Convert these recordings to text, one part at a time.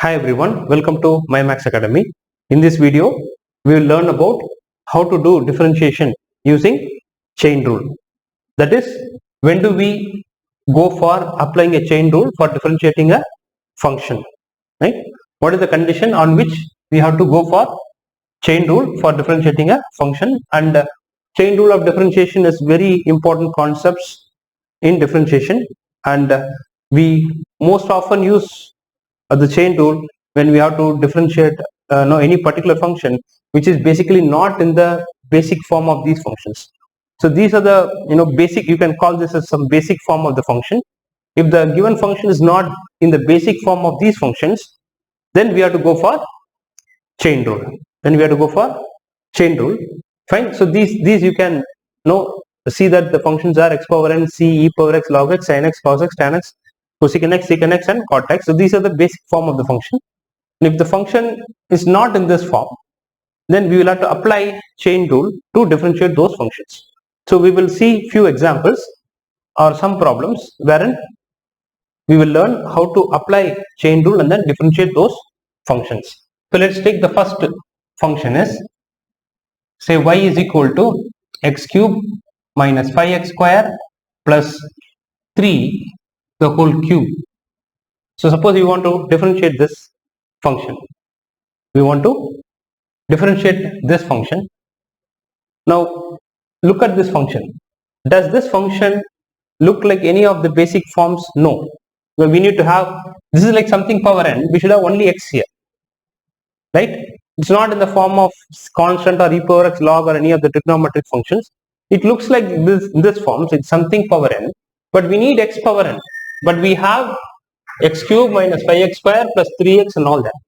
Hi everyone, welcome to My Max Academy. In this video, we will learn about how to do differentiation using chain rule. That is, when do we go for applying a chain rule for differentiating a function, right? What is the condition on which we have to go for chain rule for differentiating a function? And chain rule of differentiation is very important concepts in differentiation, and we most often use the chain rule when we have to differentiate any particular function which is basically not in the basic form of these functions. So these are the basic, you can call this as some basic form of the function. If the given function is not in the basic form of these functions, then we have to go for chain rule. Fine. So these you can see that the functions are x power n, c, e power x, log x, sin x, cos x, tan x, cosecant x, secant x, and cot x. So these are the basic form of the function. And if the function is not in this form, then we will have to apply chain rule to differentiate those functions. So we will see few examples or some problems wherein we will learn how to apply chain rule and then differentiate those functions. So let's take the first function is, say y is equal to x cube minus 5x square plus 3 the whole cube. So suppose we want to differentiate this function. Now look at this function. Does this function look like any of the basic forms? No. Well, we need to have, this is like something power n, we should have only x here, right? It's not in the form of constant or e power x, log, or any of the trigonometric functions. It looks like this form, so it's something power n, but we need x power n. But we have x cube minus 5x square plus 3x and all that,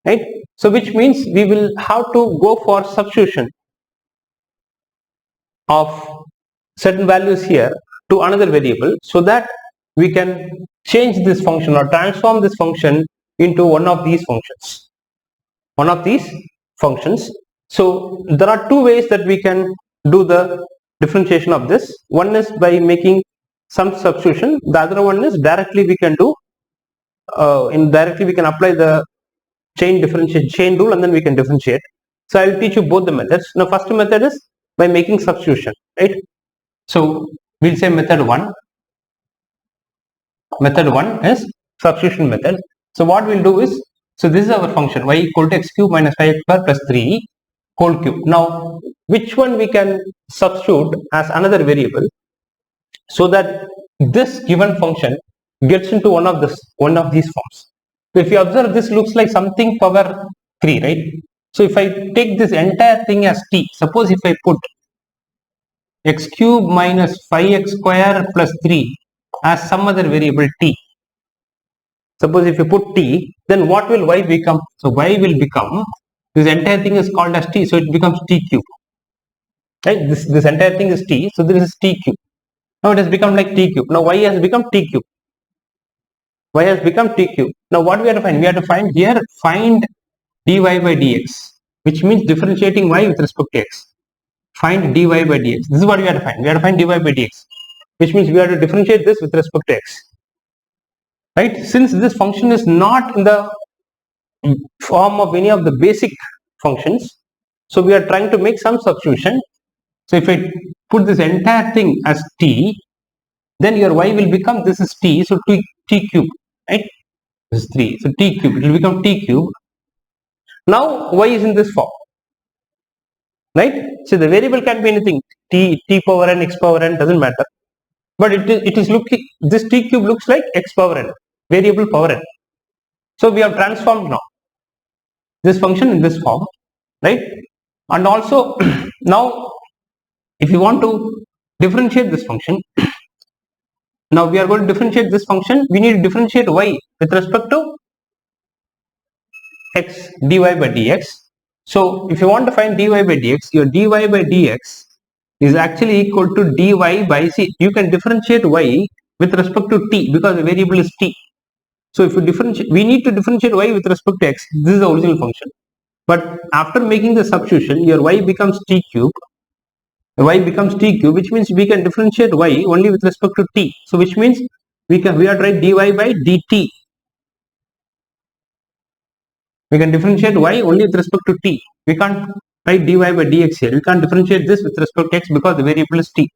right? So which means we will have to go for substitution of certain values here to another variable, so that we can change this function or transform this function into one of these functions. So there are two ways that we can do the differentiation of this. One is by making some substitution. The other one is directly we can do indirectly we can apply the chain rule and then we can differentiate. So I will teach you both the methods. Now first method is by making substitution, right? So we'll say method 1 is substitution method. So what we'll do is, so this is our function y equal to x cube minus 5x square plus 3 whole cube. Now which one we can substitute as another variable so that this given function gets into one of these forms. So if you observe, this looks like something power 3, right? So if I take this entire thing as t, suppose if I put x cube minus 5x square plus 3 as some other variable t, suppose if you put t, then what will y become? So y will become, this entire thing is called as t, so it becomes t cube, right? This entire thing is t, so this is t cube. Now it has become like t cube. Now y has become t cube. Now what we have to find? We have to find here, find dy by dx, which means differentiating y with respect to x. Find dy by dx. This is what we have to find. We have to find dy by dx, which means we have to differentiate this with respect to x, right? Since this function is not in the form of any of the basic functions, so we are trying to make some substitution. So if I put this entire thing as t, then your y will become, this is t, so t cube, right? This is 3, so t cube, it will become t cube. Now y is in this form, right? So the variable can be anything, t power n, x power n, doesn't matter, but it is looking, this t cube looks like x power n, variable power n. So we have transformed now this function in this form, right? And also now if you want to differentiate this function, now we are going to differentiate this function, we need to differentiate y with respect to x, dy by dx. So if you want to find dy by dx, your dy by dx is actually equal to dy by c. You can differentiate y with respect to t because the variable is t. So if you differentiate, we need to differentiate y with respect to x. This is the original function. But after making the substitution, your y becomes t cube, which means we can differentiate y only with respect to t. So which means we have to write dy by dt We can differentiate y only with respect to t. We can't write dy by dx here. We can't differentiate this with respect to x because the variable is t.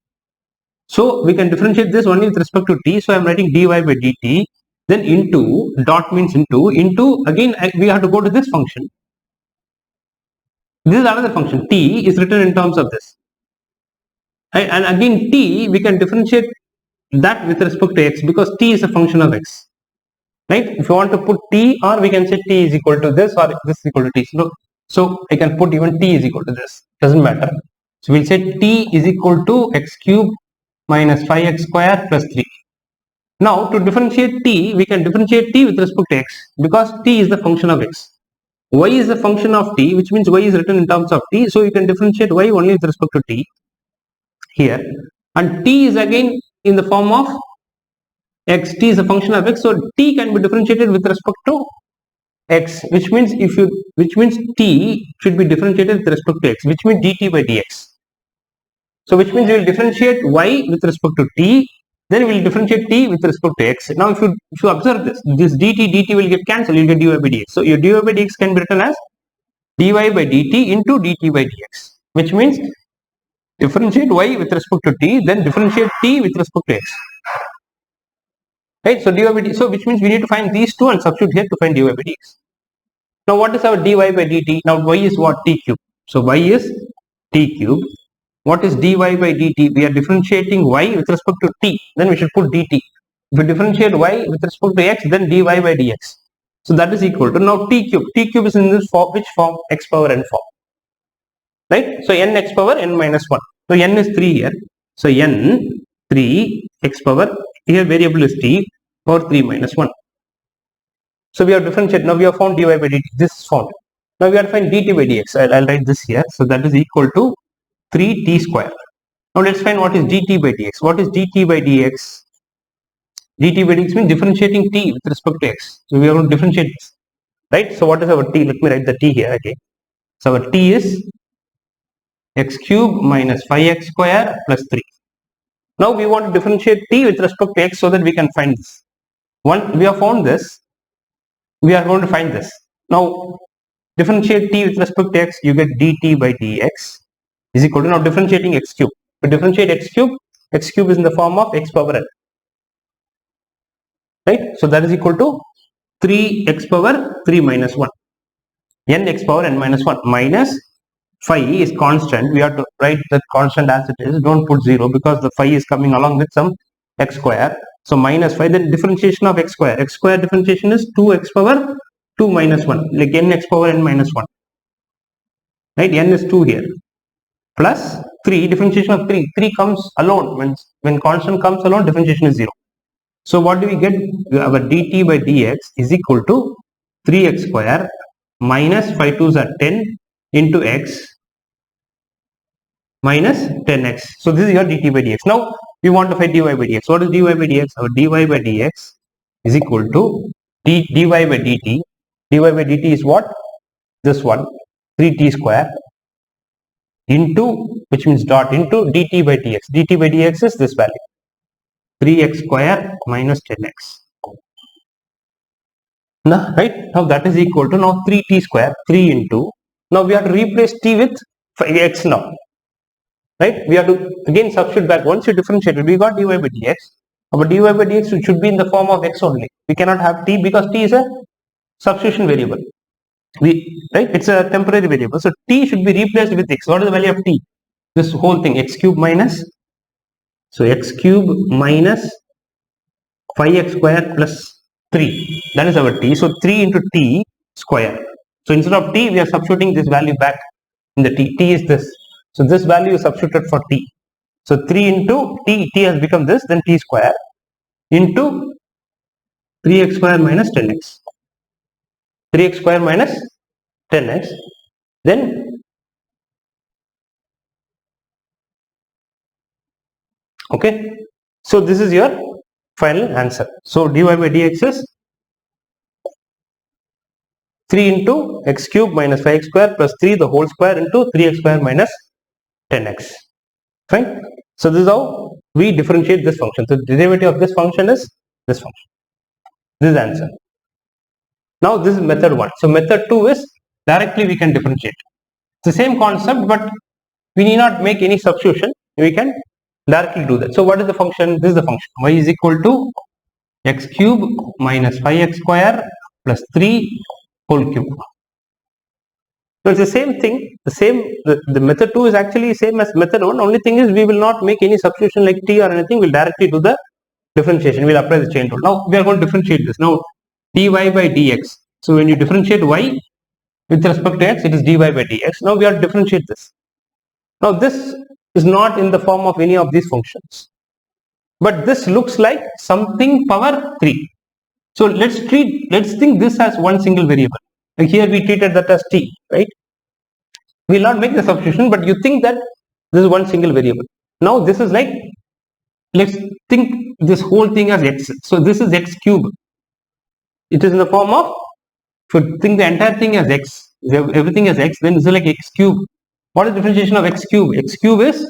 So we can differentiate this only with respect to t. So I am writing dy by dt. Then into, dot means into again we have to go to this function. This is another function. T is written in terms of this. And again t we can differentiate that with respect to x because t is a function of x. Right? If you want to put t, or we can say t is equal to this or this is equal to t. So I can put even t is equal to this. Doesn't matter. So we'll say t is equal to x cube minus 5x square plus 3. Now to differentiate t, we can differentiate t with respect to x because t is the function of x. Y is the function of t, which means y is written in terms of t. So you can differentiate y only with respect to t here. And t is again in the form of x. T is a function of x. So t can be differentiated with respect to x, which means t should be differentiated with respect to x, which means dt by dx. So which means we will differentiate y with respect to t, then we will differentiate t with respect to x. Now if you observe this dt will get cancelled, you will get dy by dx. So your dy by dx can be written as dy by dt into dt by dx, which means differentiate y with respect to t, then differentiate t with respect to x. Right? So dy by dt, so which means we need to find these two and substitute here to find dy by dx. Now what is our dy by dt? Now y is what? T cube. So y is t cube. What is dy by dt? We are differentiating y with respect to t, then we should put dt. If we differentiate y with respect to x, then dy by dx. So that is equal to, now t cube. T cube is in this form, which form? X power n form. Right? So n x power n minus 1. So n is 3 here. So n 3 x power, here variable is t, power 3 minus 1. So we have differentiated. Now we have found dy by dt. This is found. Now we have to find dt by dx. I'll write this here. So that is equal to 3t square. Now let's find what is dt by dx. What is dt by dx? Dt by dx means differentiating t with respect to x. So we are going to differentiate this. Right? So what is our t? Let me write the t here again. So our t is x cube minus 5x square plus 3. Now we want to differentiate t with respect to x so that we can find this. Once we have found this, we are going to find this. Now differentiate t with respect to x, you get dt by dx is equal to, now differentiating x cube. To differentiate x cube is in the form of x power n. Right? So that is equal to 3x power 3 minus 1. N x power n minus 1 minus phi is constant. We have to write that constant as it is. Don't put 0 because the phi is coming along with some x square. So minus 5, then differentiation of x square. X square differentiation is 2x power 2 minus 1, like n x power n minus 1. Right? N is 2 here. Plus 3, differentiation of 3. 3 comes alone. When constant comes alone, differentiation is 0. So what do we get? Our dt by dx is equal to 3x square minus 5 2s are 10 into x minus 10x. So this is your dt by dx. Now we want to find dy by dx. What is dy by dx? Our dy by dx is equal to dy by dt. Dy by dt is what? This one, 3t square into, which means dot, into dt by dx. Dt by dx is this value, 3x square minus 10x. Now, right? Now that is equal to, now 3t square, 3 into, now we have to replace t with x now. Right? We have to again substitute back. Once you differentiate it, we got dy by dx. Our dy by dx should be in the form of x only. We cannot have t because t is a substitution variable. Right? It's a temporary variable. So t should be replaced with x. What is the value of t? This whole thing, x cube minus, so x cube minus 5x square plus 3. That is our t. So 3 into t square. So instead of t, we are substituting this value back in the t. T is this. So this value is substituted for t. So 3 into t has become this, then t square into 3x square minus 10x. 3x square minus 10x. Then okay. So this is your final answer. So dy by dx is 3 into x cube minus 5x square plus 3 the whole square into 3x square minus 10x. Fine. So this is how we differentiate this function. So the derivative of this function is this function. This is the answer. Now this is method 1. So method 2 is directly we can differentiate. It's the same concept, but we need not make any substitution. We can directly do that. So what is the function? This is the function. Y is equal to x cube minus 5x square plus 3 whole cube. So it's the same thing. The method 2 is actually same as method 1. Only thing is we will not make any substitution like t or anything. We'll directly do the differentiation. We'll apply the chain rule. Now we are going to differentiate this. Now dy by dx. So when you differentiate y with respect to x, it is dy by dx. Now we have to differentiate this. Now this is not in the form of any of these functions, but this looks like something power 3. So let's think this as one single variable. Like here we treated that as t, right? We will not make the substitution, but you think that this is one single variable. Now this is like, let's think this whole thing as x. So this is x cube. It is in the form of, if you think the entire thing as x, everything as x, then this is like x cube. What is the differentiation of x cube? X cube is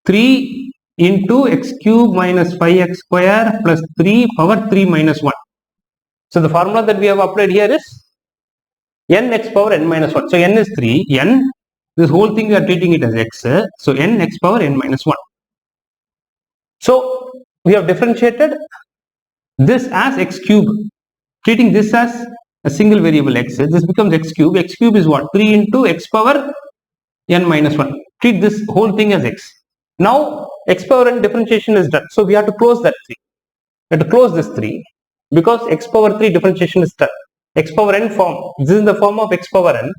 3 into x cube minus 5x square plus 3 power 3 minus 1. So the formula that we have applied here is n x power n minus 1. So n is 3, n, this whole thing we are treating it as x. So n x power n minus 1. So we have differentiated this as x cube, treating this as a single variable x. This becomes x cube. X cube is what? 3 into x power n minus 1. Treat this whole thing as x. Now x power n differentiation is done. So we have to close that 3. We have to close this 3 because x power 3 differentiation is done. X power n form, this is the form of x power n.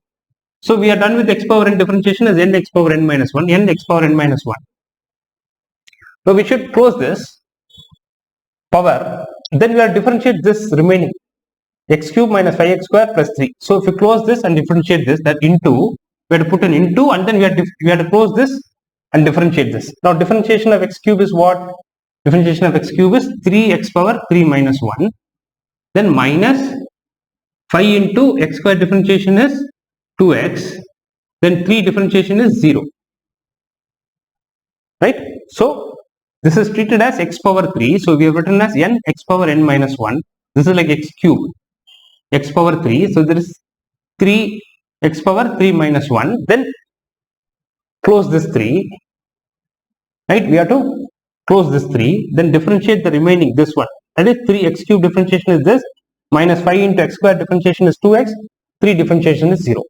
So we are done with x power n differentiation as n x power n minus 1, n x power n minus 1. So we should close this power, then we have to differentiate this remaining x cube minus 5x square plus 3. So if we close this and differentiate this, that into, we have to put an into, and then we have to close this and differentiate this. Now differentiation of x cube is what? Differentiation of x cube is 3x power 3 minus 1, then minus 5 into x square differentiation is 2x, then 3 differentiation is 0, right? So this is treated as x power 3, so we have written as n x power n minus 1. This is like x cube, x power 3, so there is 3 x power 3 minus 1, then close this 3, right? We have to close this 3, then differentiate the remaining, this one, that is 3x cube differentiation is this, minus 5 into x square differentiation is 2x, 3 differentiation is 0,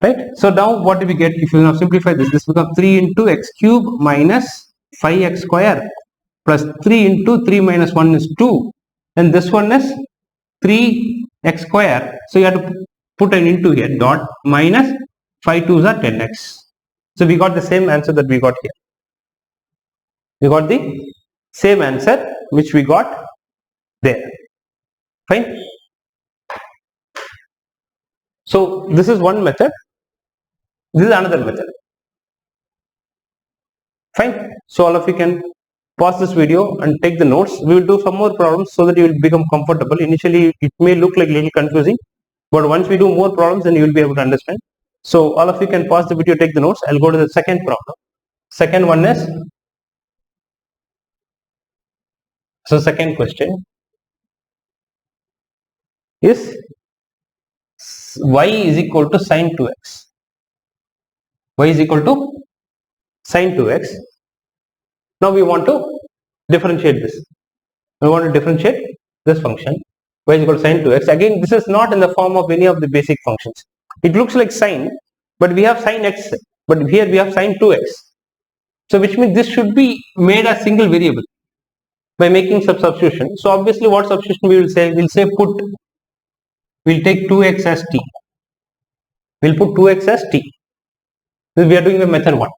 right? So now what do we get? If you now simplify this, this becomes 3 into x cube minus 5x square plus 3 into 3 minus 1 is 2, and this one is 3x square, so you have to put an into here, dot, minus 5 2s are 10x. So we got the same answer that we got here. We got the same answer which we got there. Fine. So this is one method. This is another method. Fine. So all of you can pause this video and take the notes. We will do some more problems so that you will become comfortable. Initially it may look like a little confusing, but once we do more problems then you will be able to understand. So all of you can pause the video, take the notes. I'll go to the second problem. Second one is, so second question is y is equal to sine 2x. Y is equal to sine 2x. Now we want to differentiate this. We want to differentiate this function. Y is equal to sine 2x. Again, this is not in the form of any of the basic functions. It looks like sine, but we have sine x, but here we have sine 2x. So which means this should be made a single variable by making some substitution. So obviously what substitution we will say? We will say put, we will take 2x as t. We will put 2x as t. This we are doing the method 1.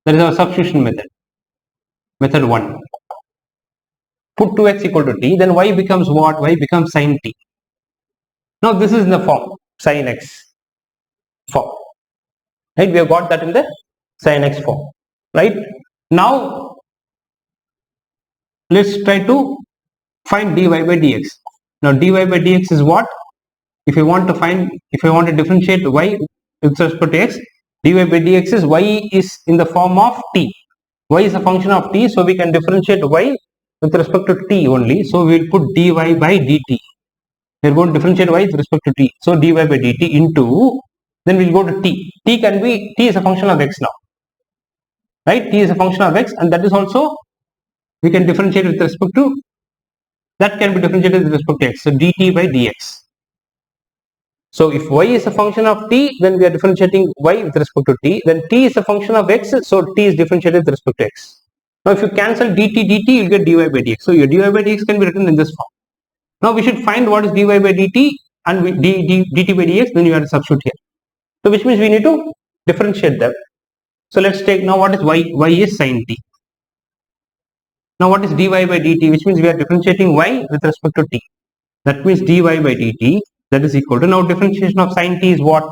That is our substitution method. Method 1. Put 2x equal to t, then y becomes what? Y becomes sine t. Now this is in the form sin x form, right? We have got that in the sin x form, right? Now let's try to find dy by dx. Now dy by dx is what? If you want to differentiate y with respect to x, dy by dx is y is in the form of t. Y is a function of t, so we can differentiate y with respect to t only. So we will put dy by dt. We are going to differentiate y with respect to t. So dy by dt into, then we will go to t. T is a function of x now. Right? T is a function of x, and that is also we can differentiate with respect to, that can be differentiated with respect to x. So dt by dx. So if y is a function of t, then we are differentiating y with respect to t. Then t is a function of x, so t is differentiated with respect to x. Now if you cancel dt, you will get dy by dx. So your dy by dx can be written in this form. Now we should find what is dy by dt and dt by dx, then you have to substitute here. So which means we need to differentiate them. So let's take now what is y. Y is sin t. Now what is dy by dt, which means we are differentiating y with respect to t. That means dy by dt, that is equal to, now differentiation of sin t is what?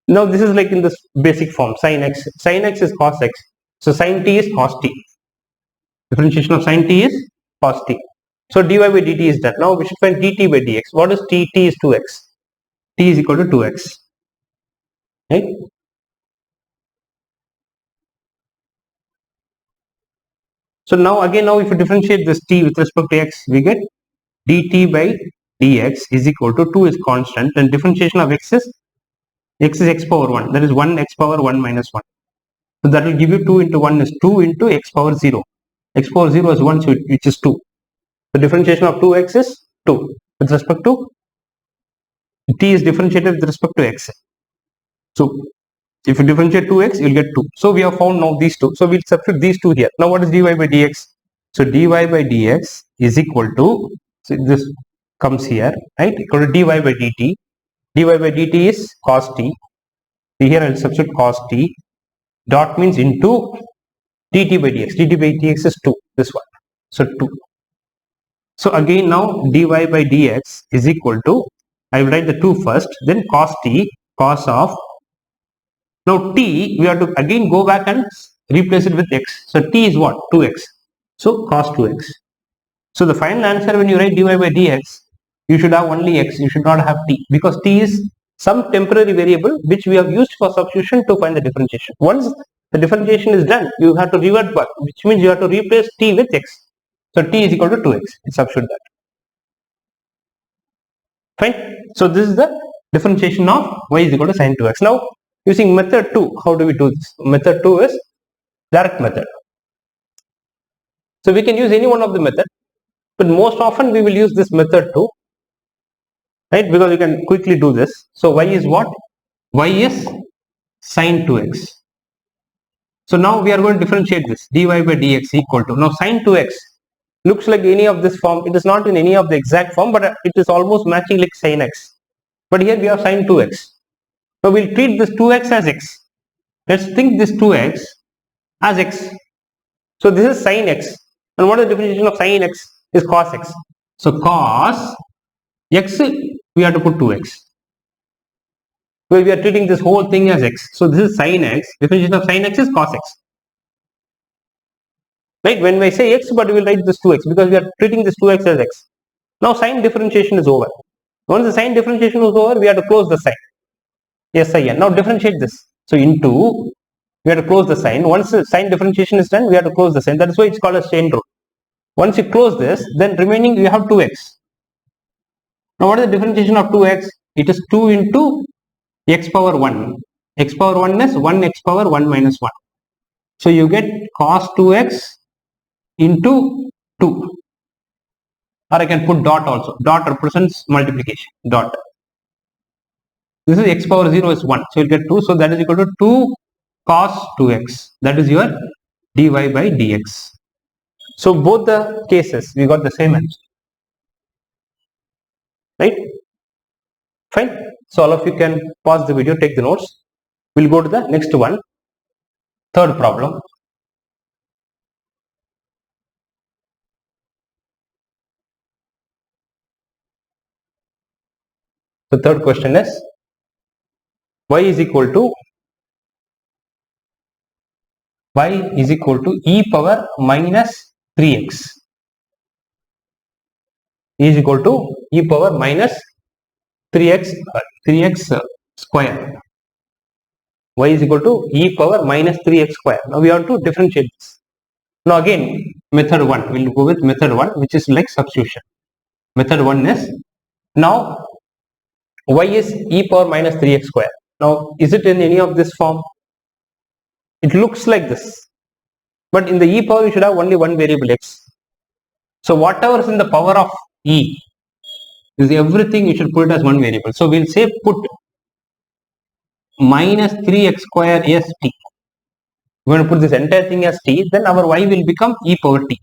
Now this is like in this basic form, sin x. Sin x is cos x. So sin t is cos t. Differentiation of sin t is cos t. So dy by dt is done. Now we should find dt by dx. What is t? T is 2x. T is equal to 2x. Right? So now again, now if you differentiate this t with respect to x, we get dt by dx is equal to 2 is constant, and differentiation of x is x power 1. That is 1 x power 1 minus 1. So that will give you 2 into 1 is 2 into x power 0. X power 0 is 1, so which is 2. The differentiation of 2x is 2 with respect to t is differentiated with respect to x. So if you differentiate 2x, you will get 2. So we have found now these two. So we will substitute these two here. Now what is dy by dx? So dy by dx is equal to, so this comes here, right? Equal to dy by dt. Dy by dt is cos t. So here I will substitute cos t. Dot means into dt by dx. Dt by dx is 2. This one. So 2. So again now dy by dx is equal to, I will write the 2 first, then cos t, cos of, now t, we have to again go back and replace it with x. So t is what? 2x. So cos 2x. So the final answer when you write dy by dx, you should have only x, you should not have t, because t is some temporary variable which we have used for substitution to find the differentiation. Once the differentiation is done, you have to revert back, which means you have to replace t with x. So t is equal to 2x. Substitute that. Fine. So this is the differentiation of y is equal to sin 2x. Now using method 2, how do we do this? Method 2 is direct method. So we can use any one of the method, but most often we will use this method 2, right? Because we can quickly do this. So y is what? Y is sin 2x. So now we are going to differentiate this dy by dx equal to, now sin 2x looks like any of this form. It is not in any of the exact form, but it is almost matching like sin x. But here we have sin 2x. So we will treat this 2x as x. Let's think this 2x as x. So this is sin x. And what is the differentiation of sin x? Is cos x. So cos x, we have to put 2x. So we are treating this whole thing as x. So this is sin x. Differentiation of sin x is cos x. Right? When I say x, but we will write this 2x because we are treating this 2x as x. Now sign differentiation is over. Once the sign differentiation is over, we have to close the sign. Yes, I am. Now differentiate this. So into, we have to close the sign. Once the sign differentiation is done, we have to close the sign. That is why it's called a chain rule. Once you close this, then remaining you have 2x. Now what is the differentiation of 2x? It is 2 into x power 1. X power 1 is 1 x power 1 minus 1. So you get cos 2x into 2. Or I can put dot also. Dot represents multiplication. Dot. This is x power 0 is 1. So you will get 2. So that is equal to 2 cos 2x. That is your dy by dx. So both the cases we got the same answer. Right? Fine. So all of you can pause the video, take the notes. We'll go to the next one. Third problem. The third question is y is equal to e power minus 3x. E is equal to e power minus 3x square. Y is equal to e power minus 3x square. Now we have to differentiate this. Now again, method 1. We'll go with method 1, which is like substitution. Method 1 is, now y is e power minus 3x square. Now, is it in any of this form? It looks like this. But in the e power, we should have only one variable x. So, whatever is in the power of e, is everything you should put it as one variable. So, we'll say put minus 3x square as t. We're going to put this entire thing as t, then our y will become e power t.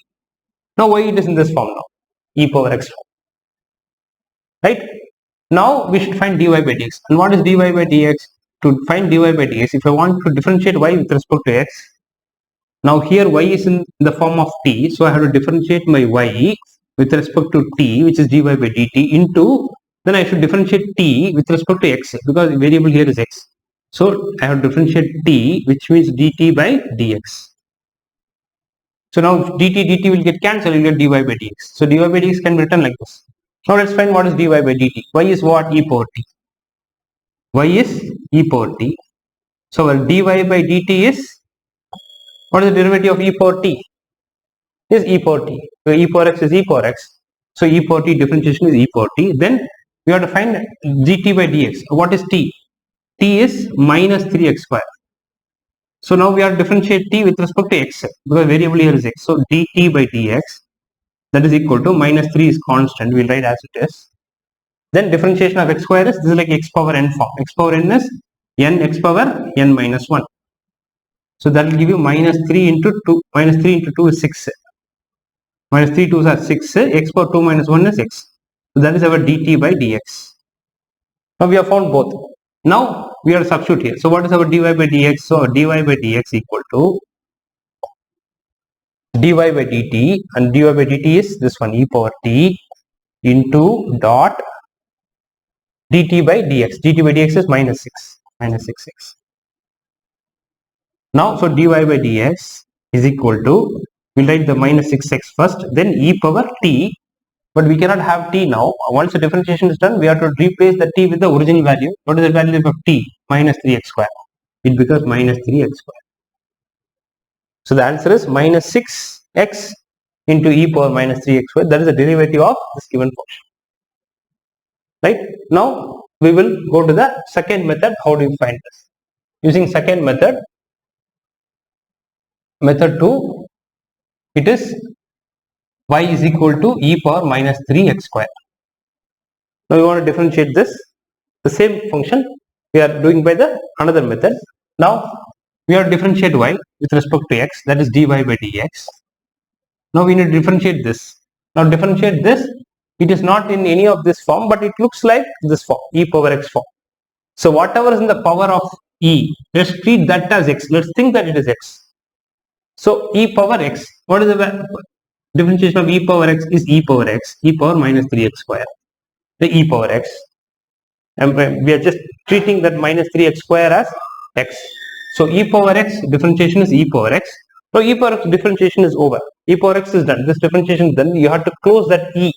Now, why it is in this form now? E power x form. Right? Now, we should find dy by dx. And what is dy by dx? To find dy by dx, if I want to differentiate y with respect to x, now here y is in the form of t, so I have to differentiate my y with respect to t, which is dy by dt, into, then I should differentiate t with respect to x, because the variable here is x. So I have to differentiate t, which means dt by dx. So now dt will get cancelled, you get dy by dx. So dy by dx can be written like this. Now let's find what is dy by dt. Y is what? E power t. Y is e power t. So our dy by dt is, what is the derivative of e power t? Is e power t. So e power x is e power x. So e power t differentiation is e power t. Then we have to find dt by dx. What is t? T is minus 3x square. So now we have to differentiate t with respect to x, because variable here is x. So dt by dx, that is equal to minus 3 is constant. We'll write as it is. Then differentiation of x square is, this is like x power n form. X power n is n x power n minus 1. So that will give you minus 3 into 2. Minus 3 into 2 is 6. Minus 3 2s are 6. X power 2 minus 1 is x. So that is our dt by dx. Now we have found both. Now we have to substitute here. So what is our dy by dx? So dy by dx equal to dy by dt, and dy by dt is this one, e power t into dot dt by dx. Dt by dx is minus 6. Minus 6x. Now, so dy by dx is equal to, we'll write the minus 6x first, then e power t, but we cannot have t now. Once the differentiation is done, we have to replace the t with the original value. What is the value of t? Minus 3x square. It becomes minus 3x square. So the answer is minus 6x into e power minus 3x square. That is the derivative of this given portion. Right? Now we will go to the second method. How do you find this? Using second method, method 2, it is y is equal to e power minus 3x square. Now we want to differentiate this, the same function we are doing by the another method. Now we have to differentiate y with respect to x, that is dy by dx. Now we need to differentiate this. Now differentiate this, it is not in any of this form, but it looks like this form, e power x form. So whatever is in the power of e, let's treat that as x. Let's think that it is x. So e power x, what is the differentiation of e power x? Is e power x, e power minus 3x square. The e power x, and we are just treating that minus 3x square as x. So e power x differentiation is e power x. So e power x differentiation is over. E power x is done. This differentiation is done. You have to close that e.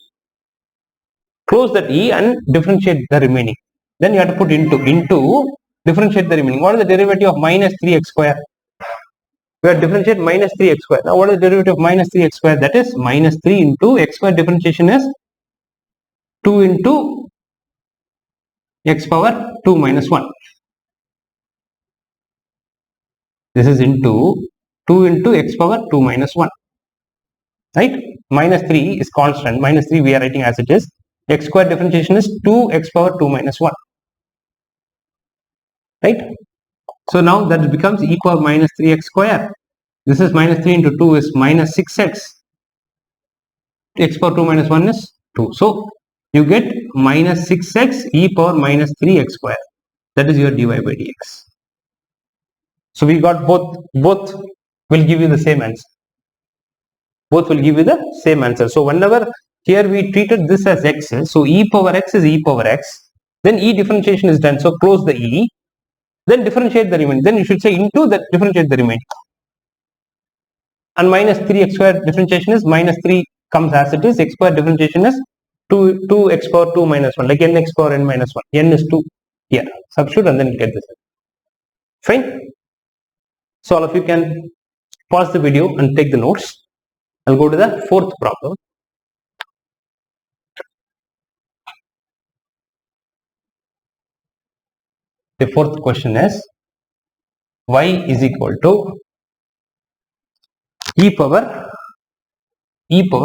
Close that e and differentiate the remaining. Then you have to put into differentiate the remaining. What is the derivative of minus 3x square? We have differentiate minus 3x square. Now what is the derivative of minus 3x square? That is minus 3 into x square differentiation is 2 into x power 2 minus 1. This is into 2 into x power 2 minus 1. Right? Minus 3 is constant. Minus 3 we are writing as it is. X square differentiation is 2x power 2 minus 1. Right? So now that becomes e power minus 3x square. This is minus 3 into 2 is minus 6x. X power 2 minus 1 is 2. So you get minus 6x e power minus 3x square. That is your dy by dx. So we got both will give you the same answer. Both will give you the same answer. So whenever here we treated this as x, so e power x is e power x. Then e differentiation is done. So close the e. Then differentiate the remaining. Then you should say into that differentiate the remaining. And minus 3x square differentiation is minus 3 comes as it is. X square differentiation is 2x power 2 minus 1. Like n x power n minus 1. N is 2 here. Substitute and then you get this. Fine. So all of you can pause the video and take the notes. I'll go to the fourth problem. The fourth question is y is equal to e power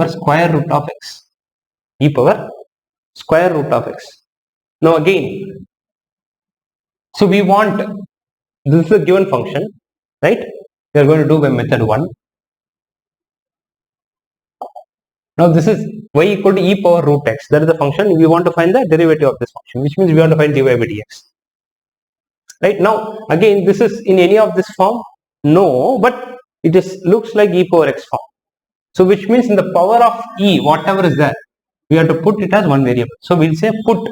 square root of x. E power square root of x. Now again, so we want, this is a given function, right? We are going to do by method 1. Now this is y equal to e power root x. That is the function. We want to find the derivative of this function, which means we want to find dy by dx. Right? Now again, this is in any of this form? No, but it is looks like e power x form. So which means in the power of e, whatever is there, we have to put it as one variable. So we'll say put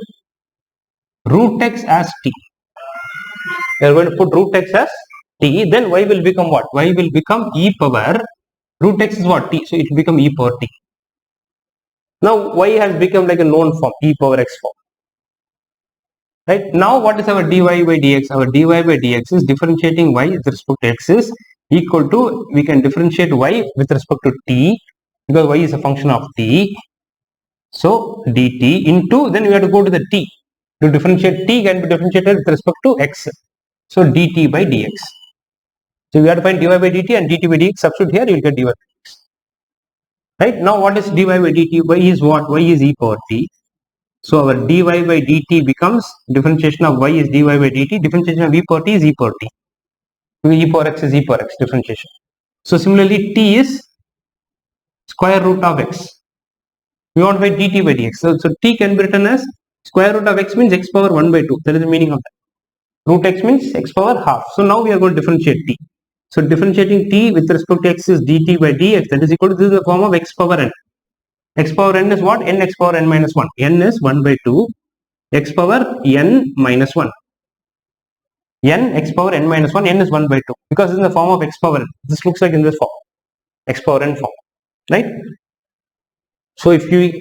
root x as t. We are going to put root x as t. Then y will become what? Y will become e power root x is what? T. So it will become e power t. Now y has become like a known form, e power x form. Right? Now what is our dy by dx? Our dy by dx is differentiating y with respect to x is equal to, we can differentiate y with respect to t because y is a function of t. So dt into, then we have to go to the t. To differentiate t can be differentiated with respect to x. So dt by dx. So we have to find dy by dt and dt by dx. Substitute here, you will get dy by dx. Right? Now what is dy by dt? Y is what? Y is e power t. So our dy by dt becomes differentiation of y is dy by dt. Differentiation of e power t is e power t. E power x is e power x differentiation. So similarly, t is square root of x. We want to find dt by dx. So t can be written as square root of x means x power 1 by 2. That is the meaning of that. Root x means x power half. So now we are going to differentiate t. So differentiating t with respect to x is dt by dx. That is equal to, this is the form of x power n. X power n is what? N x power n minus 1. N is 1 by 2. X power n minus 1. N x power n minus 1. N is 1 by 2. Because this is the form of x power n. This looks like in this form. X power n form. Right? So if you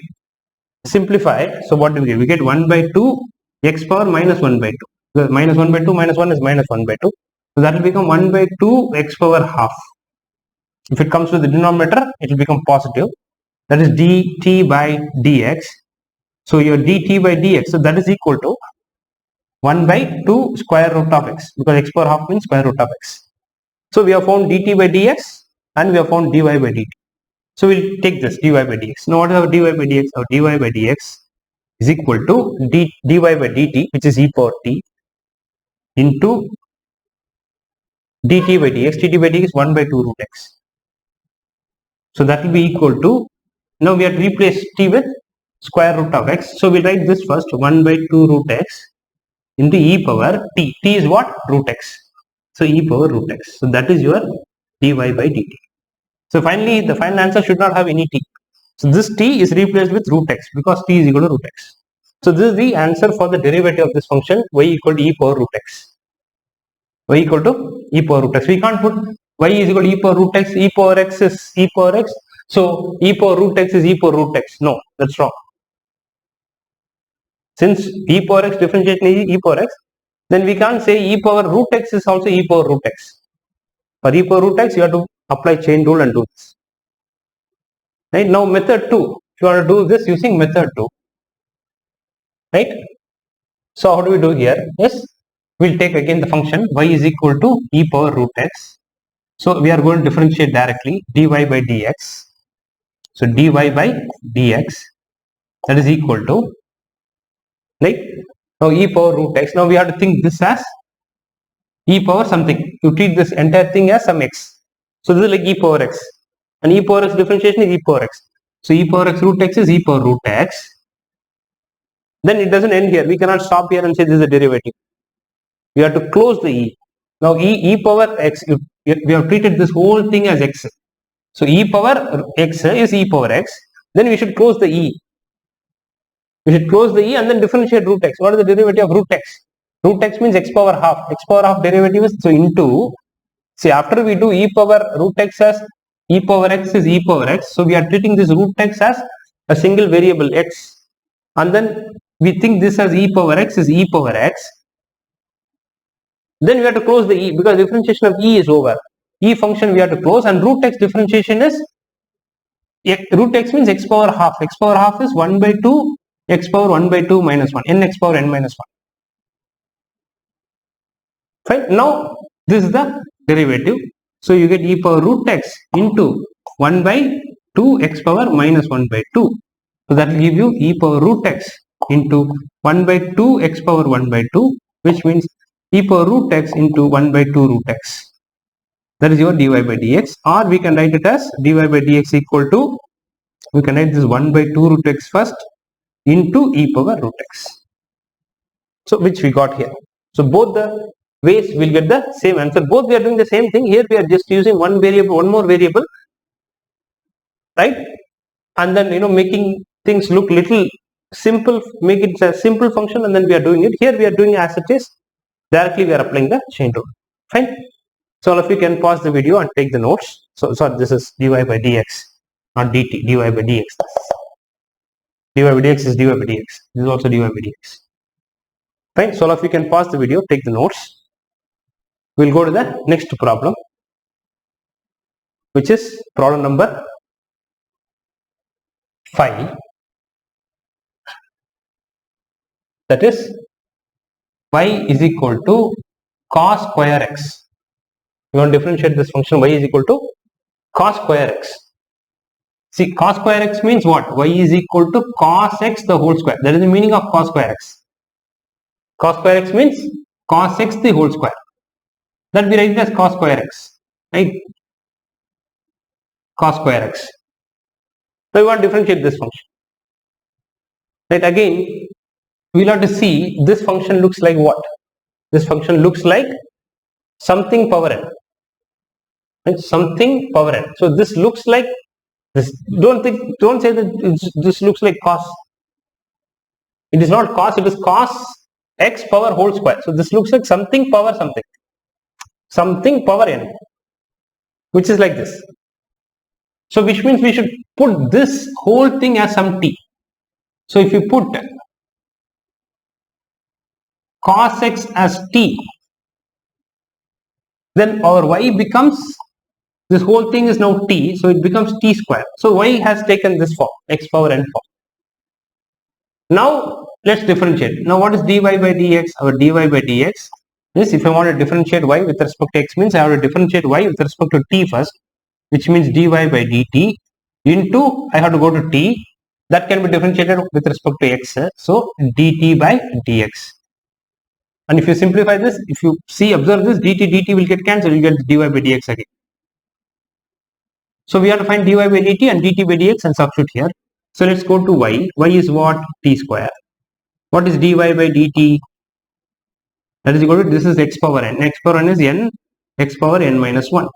simplify, so what do we get? We get 1 by 2 x power minus 1 by 2. Because minus 1 by 2 minus 1 is minus 1 by 2. So that will become 1 by 2 x power half. If it comes to the denominator, it will become positive. That is dt by dx. So your dt by dx, so that is equal to 1 by 2 square root of x, because x power half means square root of x. So we have found dt by dx and we have found dy by dt. So we'll take this dy by dx. Now what is our dy by dx? Our dy by dx is equal to dy by dt, which is e power t, into dt by dx. Dt by dx is 1 by 2 root x. So that will be equal to, now we have to replace t with square root of x. So we'll write this first, 1 by 2 root x into e power t. T is what? Root x. So e power root x. So that is your dy by dt. So finally, the final answer should not have any t. So this t is replaced with root x because t is equal to root x. So this is the answer for the derivative of this function y equal to e power root x. Y equal to e power root x. We can't put y is equal to e power root x. E power x is e power x. So e power root x is e power root x. No, that's wrong. Since e power x differentiation is e power x, then we can't say e power root x is also e power root x. For e power root x, you have to apply chain rule and do this. Right? Now method 2, if you want to do this using method 2, right? So how do we do here? Yes, we'll take again the function y is equal to e power root x. So we are going to differentiate directly dy by dx. So dy by dx, that is equal to, right? Now e power root x. Now we have to think this as e power something. You treat this entire thing as some x. So this is like e power x. And e power x differentiation is e power x. So e power x root x is e power root x. Then it doesn't end here. We cannot stop here and say this is a derivative. We have to close the e. Now e power x, we have treated this whole thing as x. So e power x is e power x. Then we should close the e. We should close the e and then differentiate root x. What is the derivative of root x? Root x means x power half. X power half derivative is, so into, see, after we do e power root x as e power x is e power x. So we are treating this root x as a single variable x. And then we think this as e power x is e power x. Then we have to close the e because differentiation of e is over. E function we have to close, and root x differentiation is root x means x power half. X power half is 1 by 2 x power 1 by 2 minus 1, n x power n minus 1. Fine. Now this is the derivative. So you get e power root x into 1 by 2 x power minus 1 by 2. So that will give you e power root x into 1 by 2 x power 1 by 2, which means e power root x into 1 by 2 root x. That is your dy by dx, or we can write it as dy by dx equal to, we can write this 1 by 2 root x first into e power root x. So which we got here. So both the ways will get the same answer. Both we are doing the same thing. Here we are just using one variable, one more variable, right? And then making things look little simple, make it a simple function, and then we are doing it. Here we are doing as it is. Directly we are applying the chain rule. Fine. So all of you can pause the video and take the notes. So sorry, this is dy by dx, not dt. Dy by dx. Dy by dx is dy by dx. This is also dy by dx. Fine. So all of you can pause the video, take the notes. We'll go to the next problem, which is problem number 5. That is y is equal to cos square x. We want to differentiate this function y is equal to cos square x. See, cos square x means what? Y is equal to cos x the whole square. That is the meaning of cos square x. Cos square x means cos x the whole square. That we write it as cos square x, right? Cos square x. So we want to differentiate this function. Right, again, we'll have to see this function looks like what? This function looks like something power n. Right? Something power n. So this looks like this. Don't say that this looks like cos. It is not cos, it is cos x power whole square. So this looks like something power something. Something power n, which is like this. So which means we should put this whole thing as some t. So if you put cos x as t, then our y becomes, this whole thing is now t, so it becomes t square. So y has taken this form, x power n form. Now let's differentiate. Now what is dy by dx? Our dy by dx is, if I want to differentiate y with respect to x, means I have to differentiate y with respect to t first, which means dy by dt into, I have to go to t, that can be differentiated with respect to x. So dt by dx. And if you simplify this, if you see, observe this, dt will get cancelled, you get dy by dx again. So we have to find dy by dt and dt by dx and substitute here. So let's go to y. Y is what? T square. What is dy by dt? That is equal to, this is x power n. X power n is n, x power n minus 1.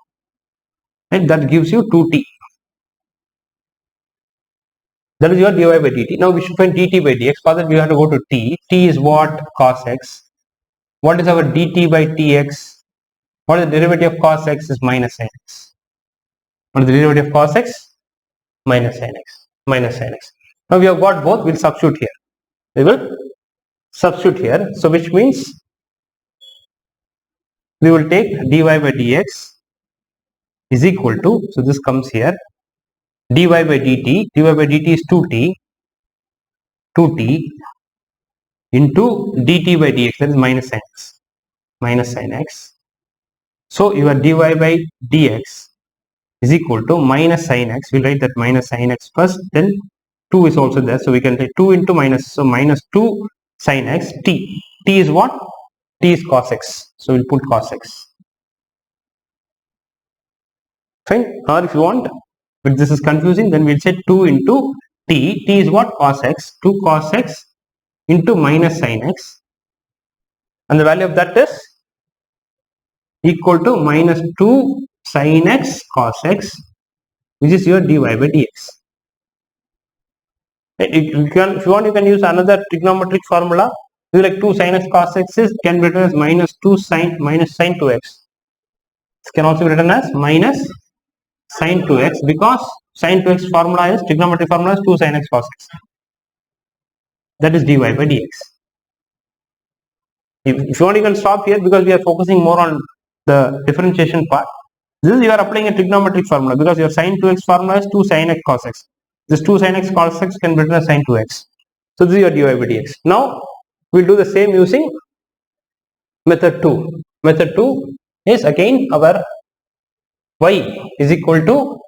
And that gives you 2t. That is your dy by dt. Now we should find dt by dx. For that we have to go to t. T is what? Cos x. What is our dt by tx? What is the derivative of cos x? Is minus sin x. What is the derivative of cos x? Minus sin x. Minus sin x. Now we have got both. We'll substitute here. We will substitute here. So which means we will take dy by dx is equal to, so this comes here, dy by dt. Dy by dt is 2t into dt by dx, that is minus sin x. Minus sin x. So your dy by dx is equal to minus sin x. We'll write that minus sin x first, then 2 is also there. So we can take 2 into minus, so minus 2 sin x t. T is what? T is cos x. So we'll put cos x. Fine. Or if you want, but this is confusing, then we'll say 2 into t. T is what? Cos x. 2 cos x into minus sin x. And the value of that is equal to minus 2 sin x cos x, which is your dy by dx. If you want, you can use another trigonometric formula. This is like 2 sin x cos x can be written as minus sin 2x. This can also be written as minus sin 2x, because sin 2x formula is, trigonometric formula is 2 sin x cos x. That is dy by dx. If you want, you can stop here, because we are focusing more on the differentiation part. This is you are applying a trigonometric formula because your sin 2x formula is 2 sin x cos x. This 2 sin x cos x can be written as sin 2x. So this is your dy by dx. Now we'll do the same using method 2. Method 2 is again our y is equal to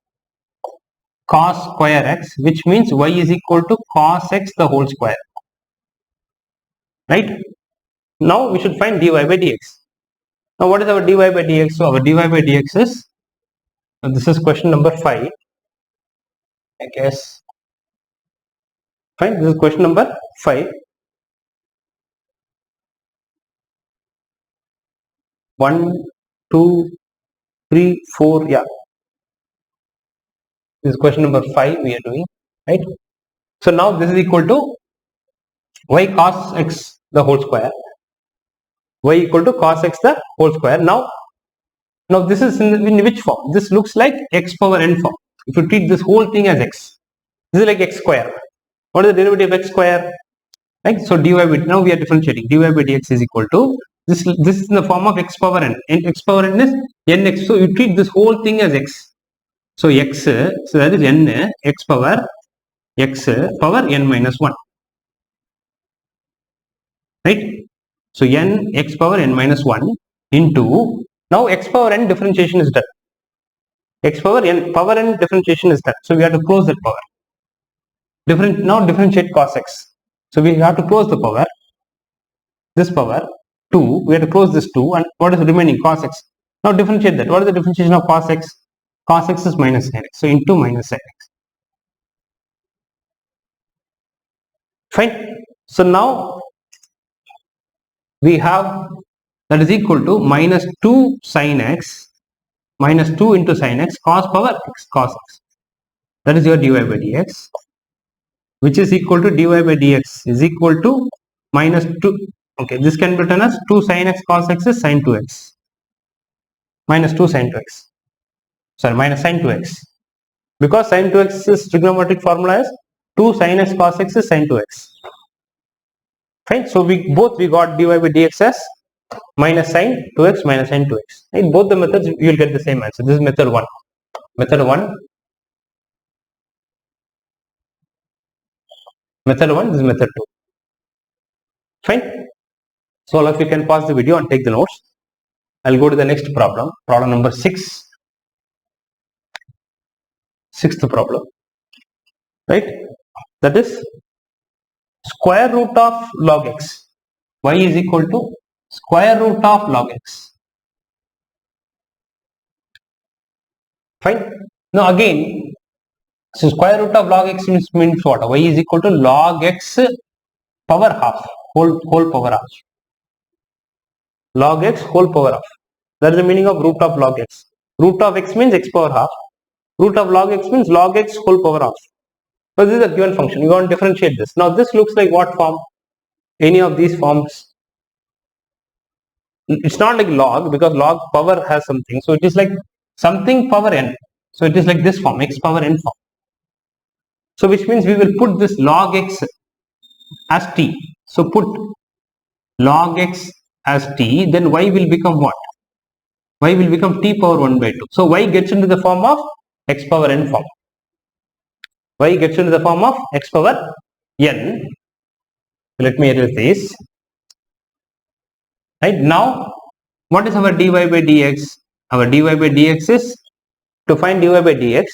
cos square x, which means y is equal to cos x the whole square. Right? Now we should find dy by dx. Now what is our dy by dx? So our dy by dx is, this is question number 5, I guess. Fine, this is question number 5. 1, 2, 3, 4, yeah. This is question number 5 we are doing, right? So now this is equal to y cos x the whole square. Y equal to cos x the whole square. Now this is in which form? This looks like x power n form. If you treat this whole thing as x, this is like x square. What is the derivative of x square? Right? So dy by, now we are differentiating. Dy by dx is equal to this is in the form of x power n. And x power n is nx. So you treat this whole thing as x. So x, so that is n x power n minus 1. Right? So n x power n minus 1 into, now x power n differentiation is done. X power n differentiation is done. So we have to close that power. Now differentiate cos x. So we have to close the power. This power 2. We have to close this 2, and what is remaining? Cos x. Now differentiate that. What is the differentiation of cos x? Cos x is minus sin x. So into minus sin x. Fine. So now we have that is equal to minus 2 sin x, minus 2 into sin x cos power x cos x. That is your dy by dx, which is equal to dy by dx is equal to minus 2. Okay, this can be written as 2 sin x cos x is sin 2x. Minus 2 sin 2x. Sorry, minus sin 2x. Because sin 2x is trigonometric formula is 2 sin x cos x is sin 2x. Fine. So we got dy by dx as minus sin 2x minus sin 2x. In both the methods you will get the same answer. This is method 1. Method 1. Method 1, this is method 2. Fine. So all of you can pause the video and take the notes. I'll go to the next problem. Problem number 6. Sixth problem. Right? That is square root of log x. Y is equal to square root of log x. Fine. Now again, so square root of log x means what? Y is equal to log x power half. Whole power half. Log x whole power half. That is the meaning of root of log x. Root of x means x power half. Root of log x means log x whole power half. So this is a given function. You want to differentiate this. Now this looks like what form? Any of these forms. It's not like log because log power has something. So it is like something power n. So it is like this form, x power n form. So which means we will put this log x as t. So put log x as t, then y will become what? Y will become t power 1 by 2. So y gets into the form of x power n form. Y gets into the form of x power n. Let me erase this. Right now, what is our dy by dx? Our dy by dx is, to find dy by dx,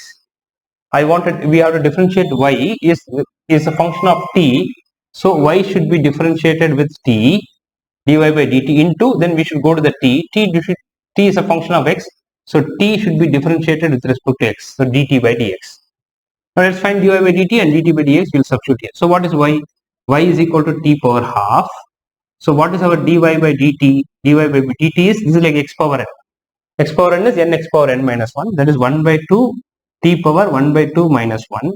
we have to differentiate y is a function of t. So y should be differentiated with t, dy by dt into, then we should go to the t. T is a function of x. So t should be differentiated with respect to x. So dt by dx. Now let's find dy by dt and dt by dx. We'll substitute here. So what is y? Y is equal to t power half. So what is our dy by dt? Dy by dt is, this is like x power n. X power n is n x power n minus 1. That is 1 by 2 t power 1 by 2 minus 1.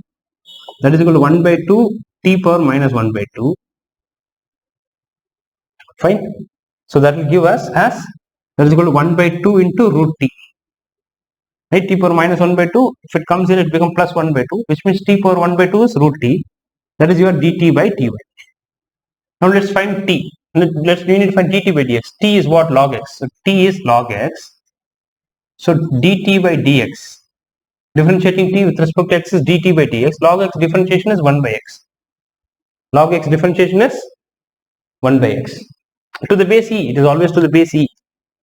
That is equal to 1 by 2 t power minus 1 by 2. Fine. So that will give us as, that is equal to 1 by 2 into root t. Right? T power minus 1 by 2. If it comes in, it becomes plus 1 by 2, which means t power 1 by 2 is root t. That is your dt by dy. Now let's find t. We need to find dt by dx. T is what? Log x. So t is log x. So dt by dx, differentiating t with respect to x is dt by dx. Log x differentiation is 1 by x. Log x differentiation is 1 by x. To the base e, it is always to the base e.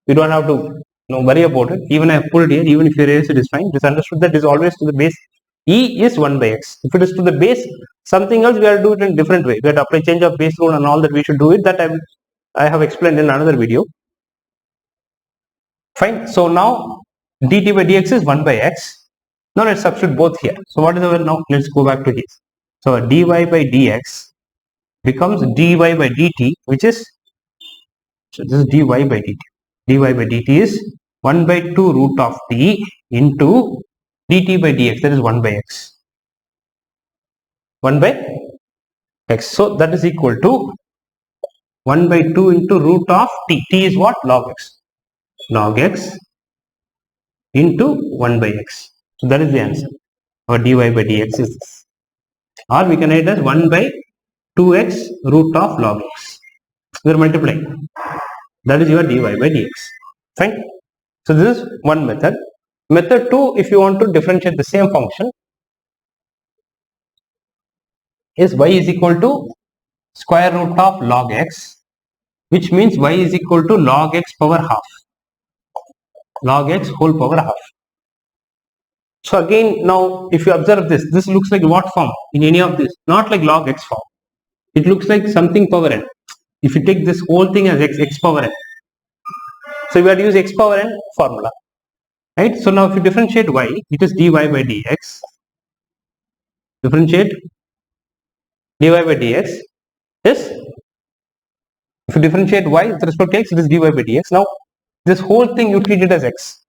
You don't have to worry about it. Even I have put it here, even if you erase it is fine. Just understood that it is always to the base e is 1 by x. If it is to the base something else, we have to do it in a different way. We have to apply change of base rule and all that we should do it. That I have explained in another video. Fine. So now dt by dx is 1 by x. Now let's substitute both here. So what is our now? Let's go back to this. So dy by dx becomes dy by dt, which is, so this is dy by dt. Dy by dt is 1 by 2 root of t into dt by dx, that is 1 by x. 1 by x. So that is equal to 1 by 2 into root of t. T is what? Log x. Log x into 1 by x. So that is the answer. Our dy by dx is this. Or we can write as 1 by 2x root of log x. We are multiplying. That is your dy by dx. Fine. So this is one method. Method 2, if you want to differentiate the same function, is y is equal to square root of log x, which means y is equal to log x power half. Log x whole power half. So again, now if you observe this, this looks like what form in any of this? Not like log x form. It looks like something power n. If you take this whole thing as x power n. So we have to use x power n formula. Right? So now if you differentiate y, it is dy by dx. Differentiate dy by dx is, if you differentiate y with respect to x, it is dy by dx. Now this whole thing you treat it as x.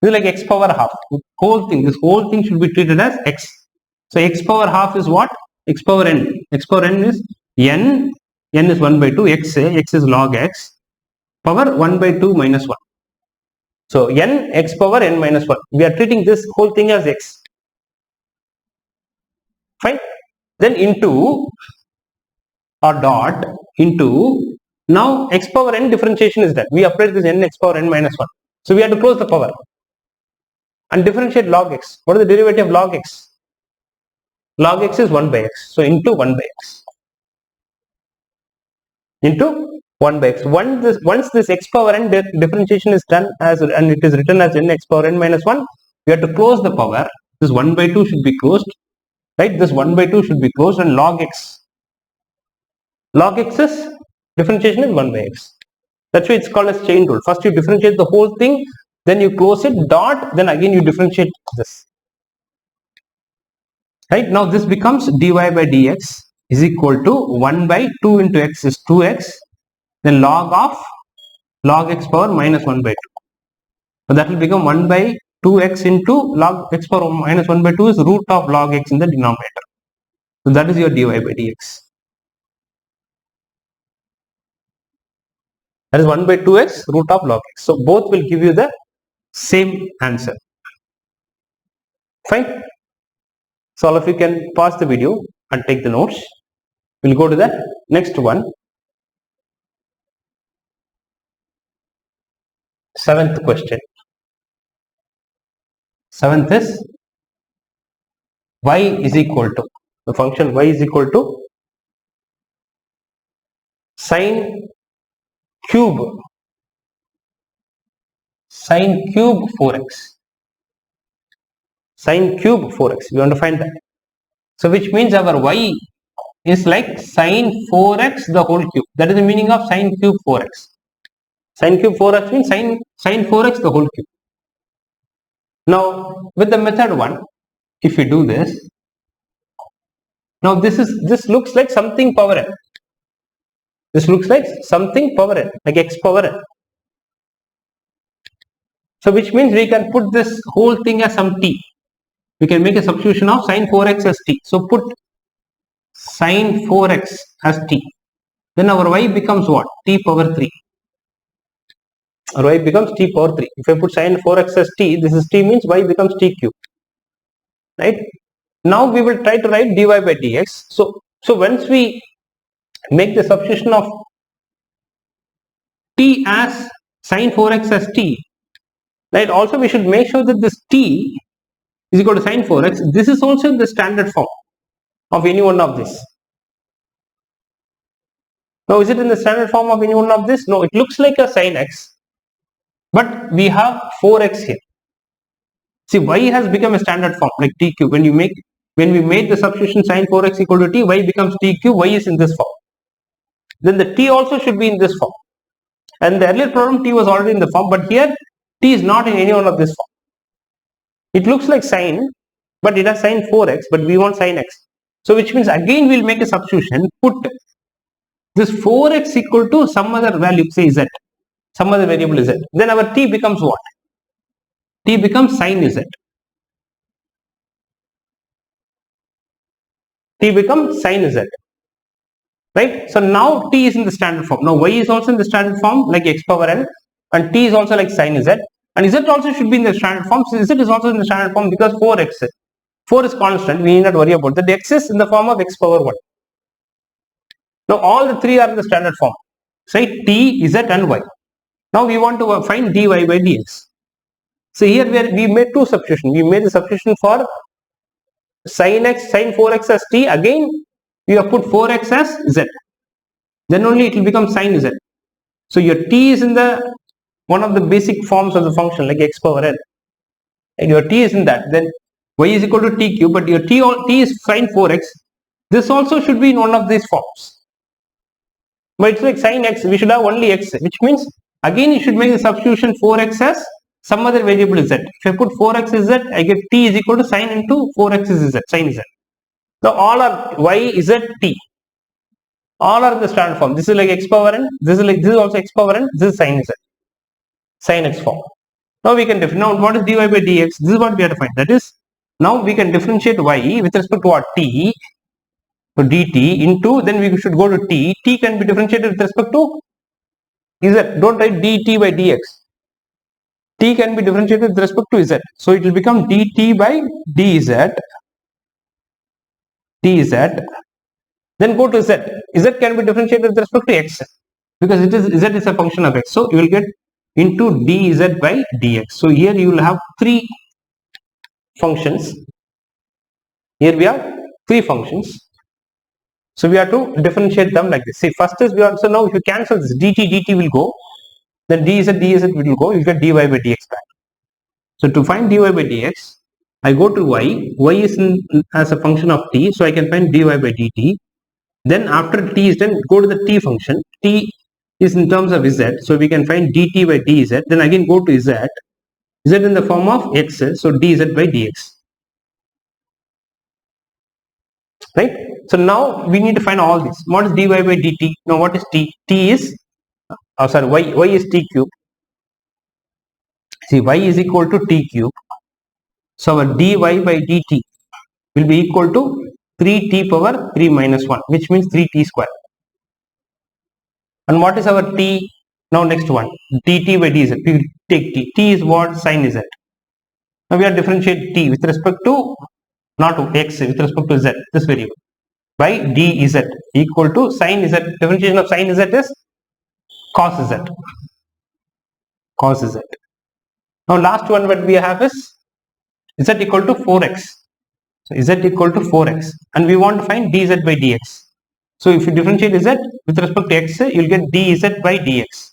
This is like x power half. This whole thing should be treated as x. So x power half is what? X power n. X power n is n. N is 1 by 2. X is log x. Power 1 by 2 minus 1. So n x power n minus 1. We are treating this whole thing as x. Fine. Then into or dot into, now x power n differentiation is done. We applied this n x power n minus 1. So we have to close the power and differentiate log x. What is the derivative of log x? Log x is 1 by x. So into 1 by x. Into 1 by x. Once this x power n differentiation is done and it is written as n x power n minus 1, we have to close the power. This 1 by 2 should be closed. Right? This 1 by 2 should be closed, and log x. Log x's differentiation is 1 by x. That's why it's called as chain rule. First you differentiate the whole thing, then you close it, dot, then again you differentiate this. Right? Now this becomes dy by dx is equal to 1 by 2 into x is 2x, then log of log x power minus 1 by 2. So that will become 1 by 2x into log x power minus 1 by 2 is root of log x in the denominator. So that is your dy by dx. That is 1 by 2x root of log x. So both will give you the same answer. Fine. So all of you can pause the video and take the notes. We'll go to the next one. 7th question. 7th is y is equal to, the function y is equal to sine cube 4x. Sine cube 4x. We want to find that. So which means our y is like sine 4x the whole cube. That is the meaning of sine cube 4x. Sine cube 4x means sine 4x the whole cube. Now with the method 1, if we do this, now this looks like something power n. This looks like something power n, like x power n. So which means we can put this whole thing as some t. We can make a substitution of sine 4x as t. So put sine 4x as t. Then our y becomes what? T power 3. Our y becomes t power 3. If I put sine 4x as t, this is t means y becomes t cube. Right? Now we will try to write dy by dx. So once we make the substitution of t as sine 4x as t, Right? Also, we should make sure that this t is equal to sine 4x. This is also the standard form of any one of this. Now, is it in the standard form of any one of this? No, it looks like a sine x, but we have 4x here. See, y has become a standard form like t cube. When we made the substitution sine 4x equal to t, y becomes t cube. Y is in this form. Then the t also should be in this form. And the earlier problem t was already in the form, but here t is not in any one of this form. It looks like sine, but it has sine 4x, but we want sine x. So which means again we'll make a substitution, put this 4x equal to some other value, say z, some other variable z. Then our t becomes what? T becomes sine z. T becomes sine z. Right? So now t is in the standard form. Now y is also in the standard form like x power n, and t is also like sine z. And z also should be in the standard form. So z is also in the standard form because 4x. 4 is constant. We need not worry about that. The x is in the form of x power 1. Now all the three are in the standard form. Say t, z and y. Now we want to find dy by dx. So here we made two substitutions. We made the substitution for sin x, sin 4x as t. Again we have put 4x as z. Then only it will become sin z. So your t is in the one of the basic forms of the function like x power n. And your t is in that. Then y is equal to t cube, but your t is sin 4x. This also should be in one of these forms. But it's like sin x, we should have only x, which means again you should make the substitution 4x as some other variable z. If I put 4x is z, I get t is equal to sin into 4x is z, sin z. So all are y, z, t. All are in the standard form. This is like x power n, this is also x power n, this is sin z, sin x form. Now we can now what is dy by dx? This is what we have to find. That is, now we can differentiate y with respect to what? T. So dt into, then we should go to t. T can be differentiated with respect to z. Don't write dt by dx. T can be differentiated with respect to z. So it will become dt by dz. Then go to z. Z can be differentiated with respect to x because z is a function of x. So you will get into dz by dx. So here you will have three functions. Here we have three functions. So we have to differentiate them like this. See, first is so now if you cancel this, dt will go, then dz will go, you get dy by dx back. So to find dy by dx, I go to y is as a function of t, so I can find dy by dt. Then after t is done, go to the t function. T is in terms of z, so we can find dt by dz. Then again go to z in the form of x, so dz by dx. Right? So now we need to find all this. What is dy by dt? Now what is t? T is, y is t cube. See, y is equal to t cube. So our dy by dt will be equal to 3t power 3 minus 1, which means 3t square. And what is our t? Now next one, dt by dz. We will take t. T is what? Sin z. Now we are differentiate t with respect to, not to x, with respect to z, this variable, by dz equal to sin z. Differentiation of sin z is cos z. Cos z. Now last one what we have is z equal to 4x. So z equal to 4x, and we want to find dz by dx. So if you differentiate z with respect to x, you will get dz by dx.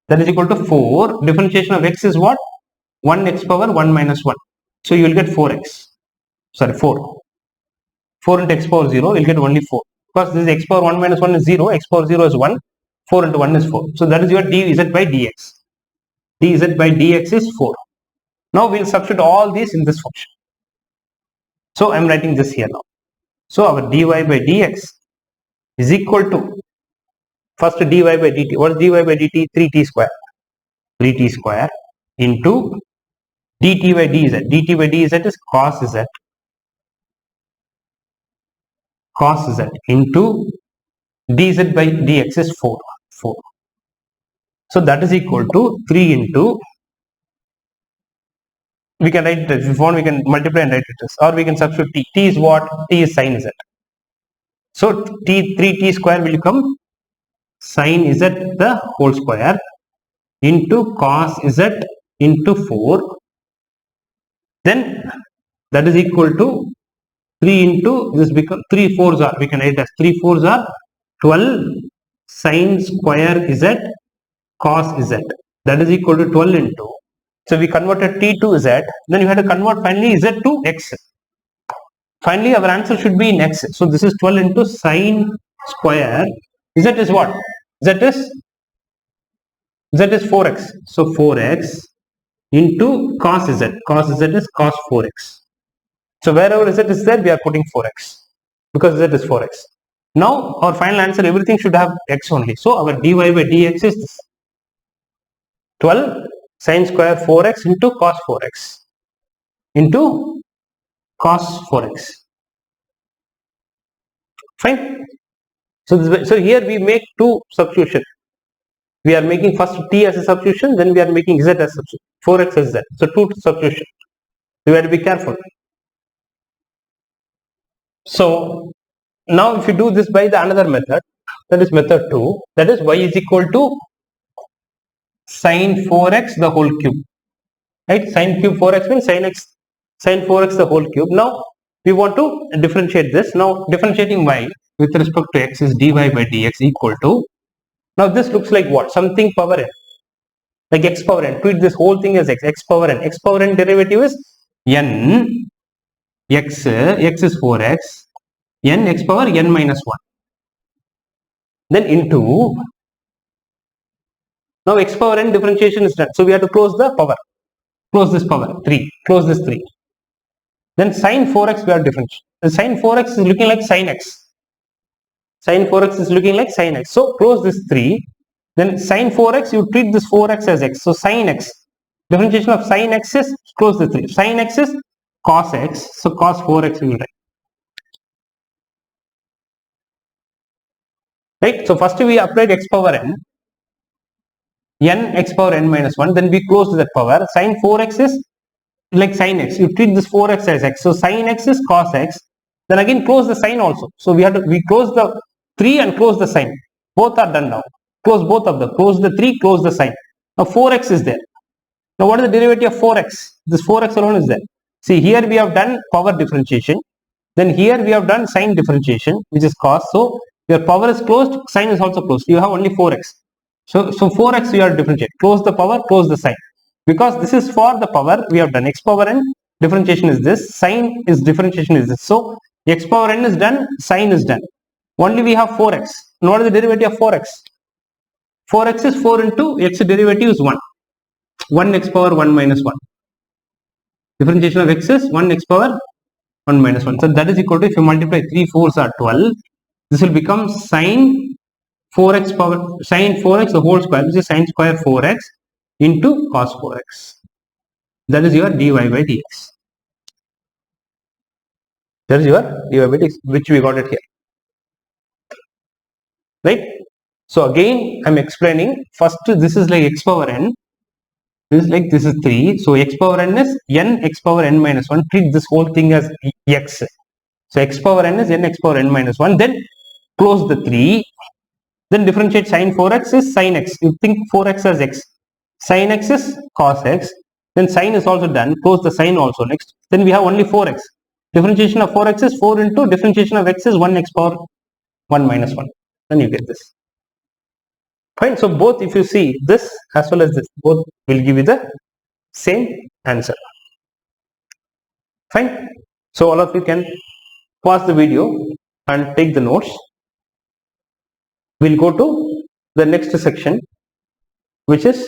That is equal to 4. Differentiation of x is what? 1x power 1 minus 1. So you will get 4x. Sorry, 4. 4 into x power 0, you will get only 4. Because this x power 1 minus 1 is 0, x power 0 is 1, 4 into 1 is 4. So that is your dz by dx. Dz by dx is 4. Now we will substitute all these in this function. So I am writing this here now. So our dy by dx is equal to, first dy by dt. What is dy by dt? 3t square. 3t square into dt by dz. dt by dz is cos z. Cos z into dz by dx is 4. 4. So that is equal to 3 into, we can write this, if you want we can multiply and write it as, or we can substitute t. T is what? T is sin z. So 3t square will become sin z the whole square into cos z into 4, then that is equal to 3 into this, become 3 4s are, we can write as 3 4s are 12 sine square z cos z, that is equal to 12 into, so we converted t to z, then you have to convert finally z to x. Finally our answer should be in x, so this is 12 into sine square, z is what, z is 4x, so 4x into cos z, is cos 4x. So wherever z is there, we are putting 4x because z is 4x. Now our final answer, everything should have x only. So our dy by dx is this, 12 sine square 4x into cos 4x into cos 4x. Fine. So here we make two substitution. We are making first t as a substitution, then we are making z as substitution, 4x as z. So two substitution. You have to be careful. So now if you do this by the another method, that is method 2, that is y is equal to sine 4x the whole cube, right? Sine cube 4x means sine 4x the whole cube. Now we want to differentiate this. Now differentiating y with respect to x is dy by dx equal to, now this looks like what, something power n, like x power n. Treat this whole thing as x power n. X power n derivative is n, x is 4x, n x power n minus 1, then into, now x power n differentiation is done, so we have to close the power, close this power 3, close this 3, then sine 4x we have differentiate. The sine 4x is looking like sine x, sine 4x is looking like sine x, so close this 3, then sine 4x, you treat this 4x as x, so sine x, differentiation of sine x is, close the 3, sine x is cos x, so cos 4x we will write. Right, so first we applied x power n x power n minus 1, then we closed that power. Sine 4x is like sine x, you treat this 4x as x, so sine x is cos x, then again close the sine also, so we close the 3 and close the sine, both are done now, close both of them, close the 3, close the sine. Now 4x is there. Now what is the derivative of 4x? This 4x alone is there. See, here we have done power differentiation, then here we have done sine differentiation, which is cos, so your power is closed, sine is also closed, you have only 4x. So 4x we are differentiate, close the power, close the sine, because this is for the power we have done. X power n differentiation is this, sine is differentiation is this, so x power n is done, sine is done, only we have 4x. Now what is the derivative of 4x? 4x is 4 into x derivative is 1 x power 1 minus 1, differentiation of x is 1 x power 1 minus 1, so that is equal to, if you multiply 3 4s are 12, this will become sine 4x power, sine 4x the whole square, which is sine square 4x into cos 4x. That is your dy by dx. That is your dy by dx, which we got it here. Right? So again, I am explaining. First, this is like x power n. This is like, this is 3. So x power n is n x power n minus 1. Treat this whole thing as x. So x power n is n x power n minus 1. Then close the 3. Then differentiate sine 4x is sine x. You think 4x as x. Sine x is cos x. Then sine is also done. Close the sine also next. Then we have only 4x. Differentiation of 4x is 4 into differentiation of x is 1 x power 1 minus 1. Then you get this. Fine. So both, if you see this as well as this, both will give you the same answer. Fine. So all of you can pause the video and take the notes. We'll go to the next section, which is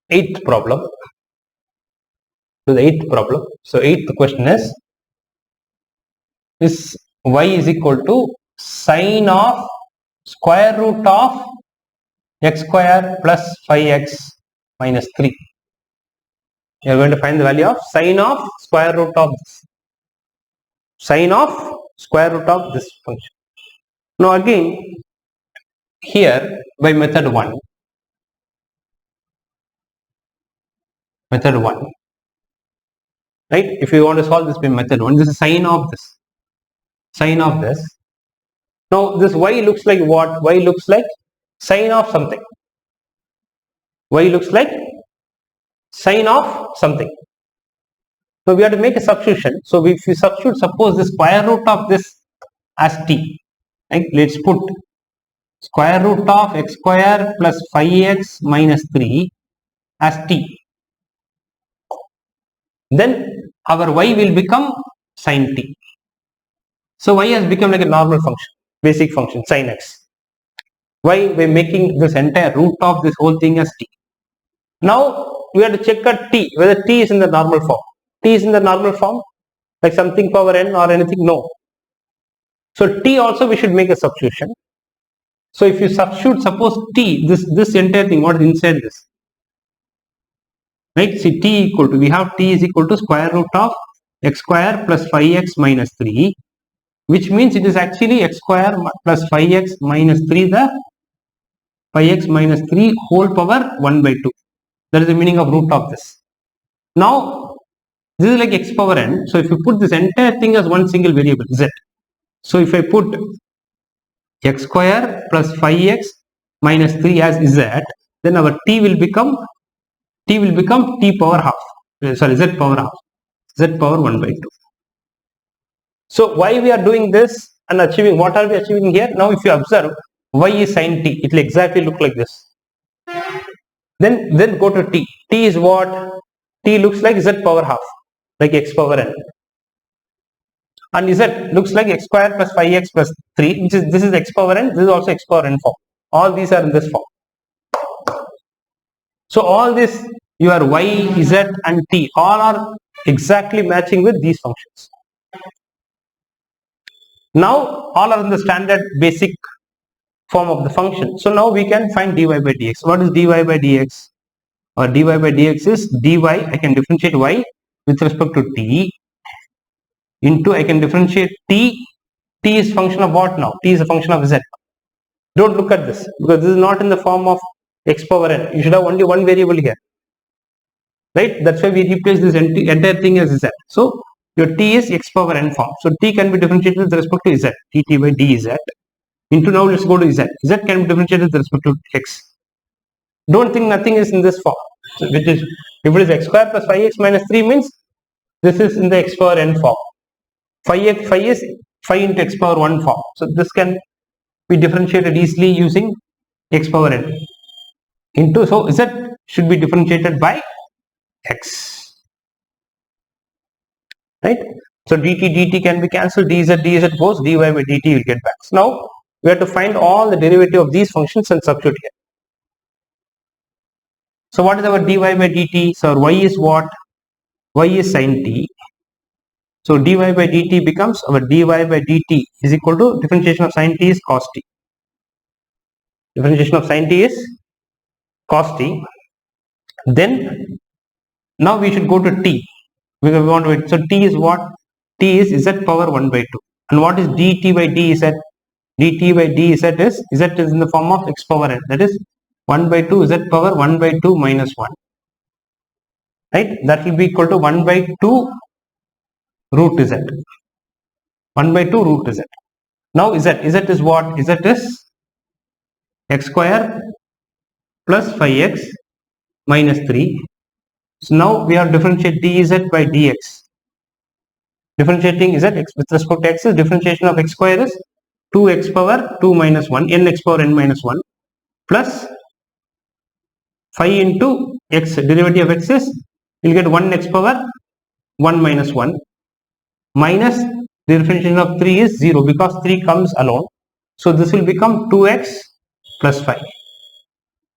eighth problem. So the eighth problem. So eighth question is y is equal to sine of square root of x square plus 5x minus 3. You are going to find the value of sine of square root of this. Sine of square root of this function. Now again, here by method 1, right? If you want to solve this by method 1, this is sine of this. Sine of this. Now this y looks like what? Y looks like sine of something. Y looks like sine of something. So we have to make a substitution. So if you substitute, suppose the square root of this as t. Right? Let's put square root of x square plus 5x minus 3 as t. Then our y will become sine t. So y has become like a normal function, basic function, sine x. Why? By making this entire root of this whole thing as t. Now we have to check at t, whether t is in the normal form. T is in the normal form, like something power n or anything? No. So t also we should make a substitution. So if you substitute, suppose t, this entire thing, what is inside this? Right? See, t equal to, we have t is equal to square root of x square plus 5x minus 3, which means it is actually x square plus 5x minus 3, the 5x minus 3 whole power 1 by 2. That is the meaning of root of this. Now, this is like x power n. So if you put this entire thing as one single variable, z. So if I put x square plus 5x minus 3 as z, then our t will become t power half. Sorry, z power half. Z power 1 by 2. So why we are doing this and achieving, what are we achieving here? Now if you observe, y is sine t, it will exactly look like this. Then go to t. T is what? T looks like z power half, like x power n. And z looks like x square plus 5x plus 3, which is, this is x power n, this is also x power n form. All these are in this form. So all this, your y, z and t, all are exactly matching with these functions. Now all are in the standard basic form of the function. So now we can find dy by dx. What is dy by dx? Or dy by dx is dy, I can differentiate y with respect to t, into I can differentiate t. T is function of what now? T is a function of z. Don't look at this, because this is not in the form of x power n. You should have only one variable here. Right? That's why we replace this entire thing as z. So your t is x power n form. So t can be differentiated with respect to z. dt by dz. Into, now let's go to z. Z can be differentiated with respect to x. Don't think nothing is in this form. So which is, if it is x square plus 5x minus 3 means this is in the x power n form. 5 is 5 into x power 1 form. So this can be differentiated easily using x power n. Into, so z should be differentiated by x. Right? So dt can be cancelled, dz goes, dy by dt will get back. So now we have to find all the derivative of these functions and substitute here. So what is our dy by dt? So our y is what? Y is sine t. So dy by dt becomes, our dy by dt is equal to, differentiation of sine t is cos t. Differentiation of sine t is cos t. Then now we should go to t, because we want to wait. So t is what? T is z power 1 by 2. And what is dt by dz? dt by dz is, z is in the form of x power n. That is 1 by 2 z power 1 by 2 minus 1. Right? That will be equal to 1 by 2 root z. 1 by 2 root z. Now z is what? Z is x square plus 5x minus 3. So now we have differentiate dz by dx. Differentiating z with respect to x is, differentiation of x square is 2x power 2 minus 1, nx power n minus 1, plus 5 into x, derivative of x is, you will get 1x power 1 minus 1, minus the differentiation of 3 is 0, because 3 comes alone. So this will become 2x plus 5.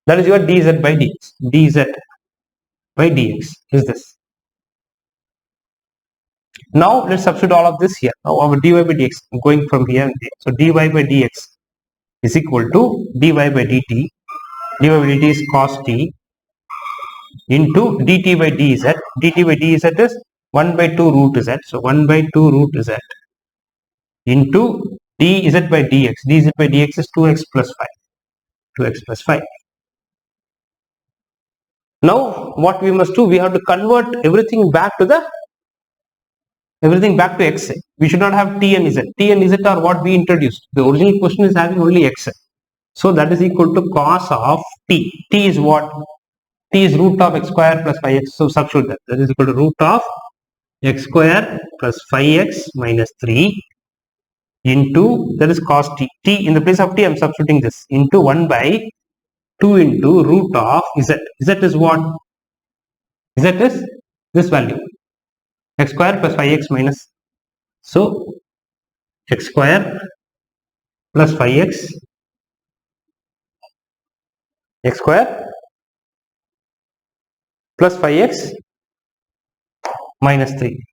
That is your dz by dx. dz by dx is this. Now let's substitute all of this here. Now our dy by dx, going from here and there. So dy by dx is equal to dy by dt. dy by dt is cos t into dt by dz. dt by dz is 1 by 2 root z. So 1 by 2 root z into dz by dx. dz by dx is 2x plus 5. 2x plus 5. Now what we must do, we have to convert everything back to x. We should not have t and z. T and z are what we introduced. The original question is having only x. So that is equal to cos of t. T is what? T is root of x square plus 5x. So substitute that. That is equal to root of x square plus 5x minus 3 into, that is cos t. T, in the place of t I am substituting this, into 1 by 2 into root of z. Z is what? Z is this value, x square plus 5x minus. So x square plus 5x, x square plus 5x minus 3.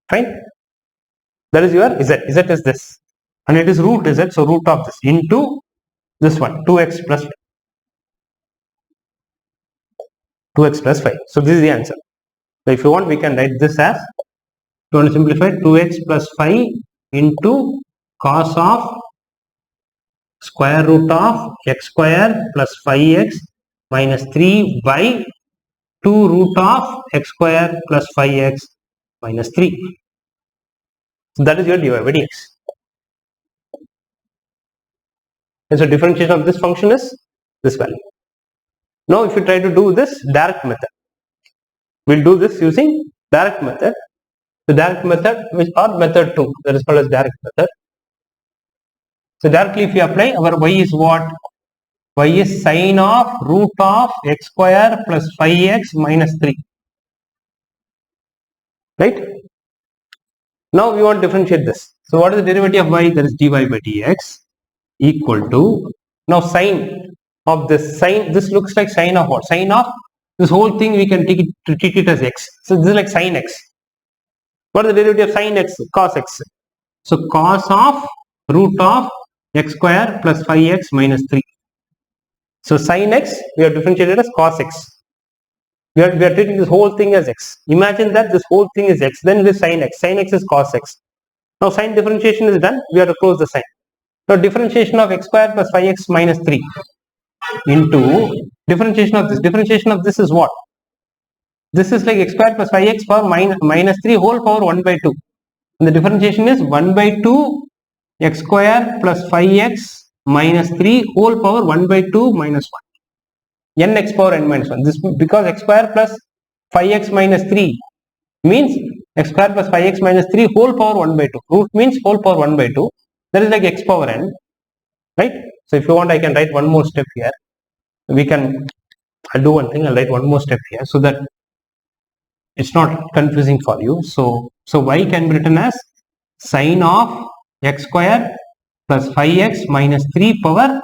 Fine. That is your z. Z is this, and it is root z, so root of this into this one, 2x plus 5. So this is the answer. So if you want, we can write this as, if you want to simplify, 2x plus 5 into cos of square root of x square plus 5x minus 3 by 2 root of x square plus 5x minus 3. So that is your dy by dx. And so differentiation of this function is this value. Now if you try to do this direct method, we'll do this using direct method. The direct method, which or method 2, that is called as direct method. So directly if you apply, our y is what? Y is sine of root of x square plus 5x minus 3. Right? Now we want to differentiate this. So what is the derivative of y? That is dy by dx equal to, now sine of this, sine, this looks like sine of what? Sine of this whole thing we can treat it as x. So this is like sine x. What is the derivative of sine x? Cos x. So cos of root of x square plus 5x minus 3. So sin x, we have differentiated as cos x. We are treating this whole thing as x. Imagine that this whole thing is x, then this sin x. Sin x is cos x. Now sin differentiation is done, we have to close the sign. Now differentiation of x square plus 5x minus 3 into differentiation of this. Differentiation of this is what? This is like x square plus 5x power minus 3 whole power 1 by 2. And the differentiation is 1 by 2 x square plus 5x minus 3 whole power 1 by 2 minus 1. N x power n minus 1. This because x square plus 5x minus 3 means x square plus 5x minus 3 whole power 1 by 2. Root means whole power 1 by 2. That is like x power n. Right? So if you want, I can write one more step here. I'll do one thing, I'll write one more step here so that it's not confusing for you. So y can be written as sine of x square plus 5x minus 3 power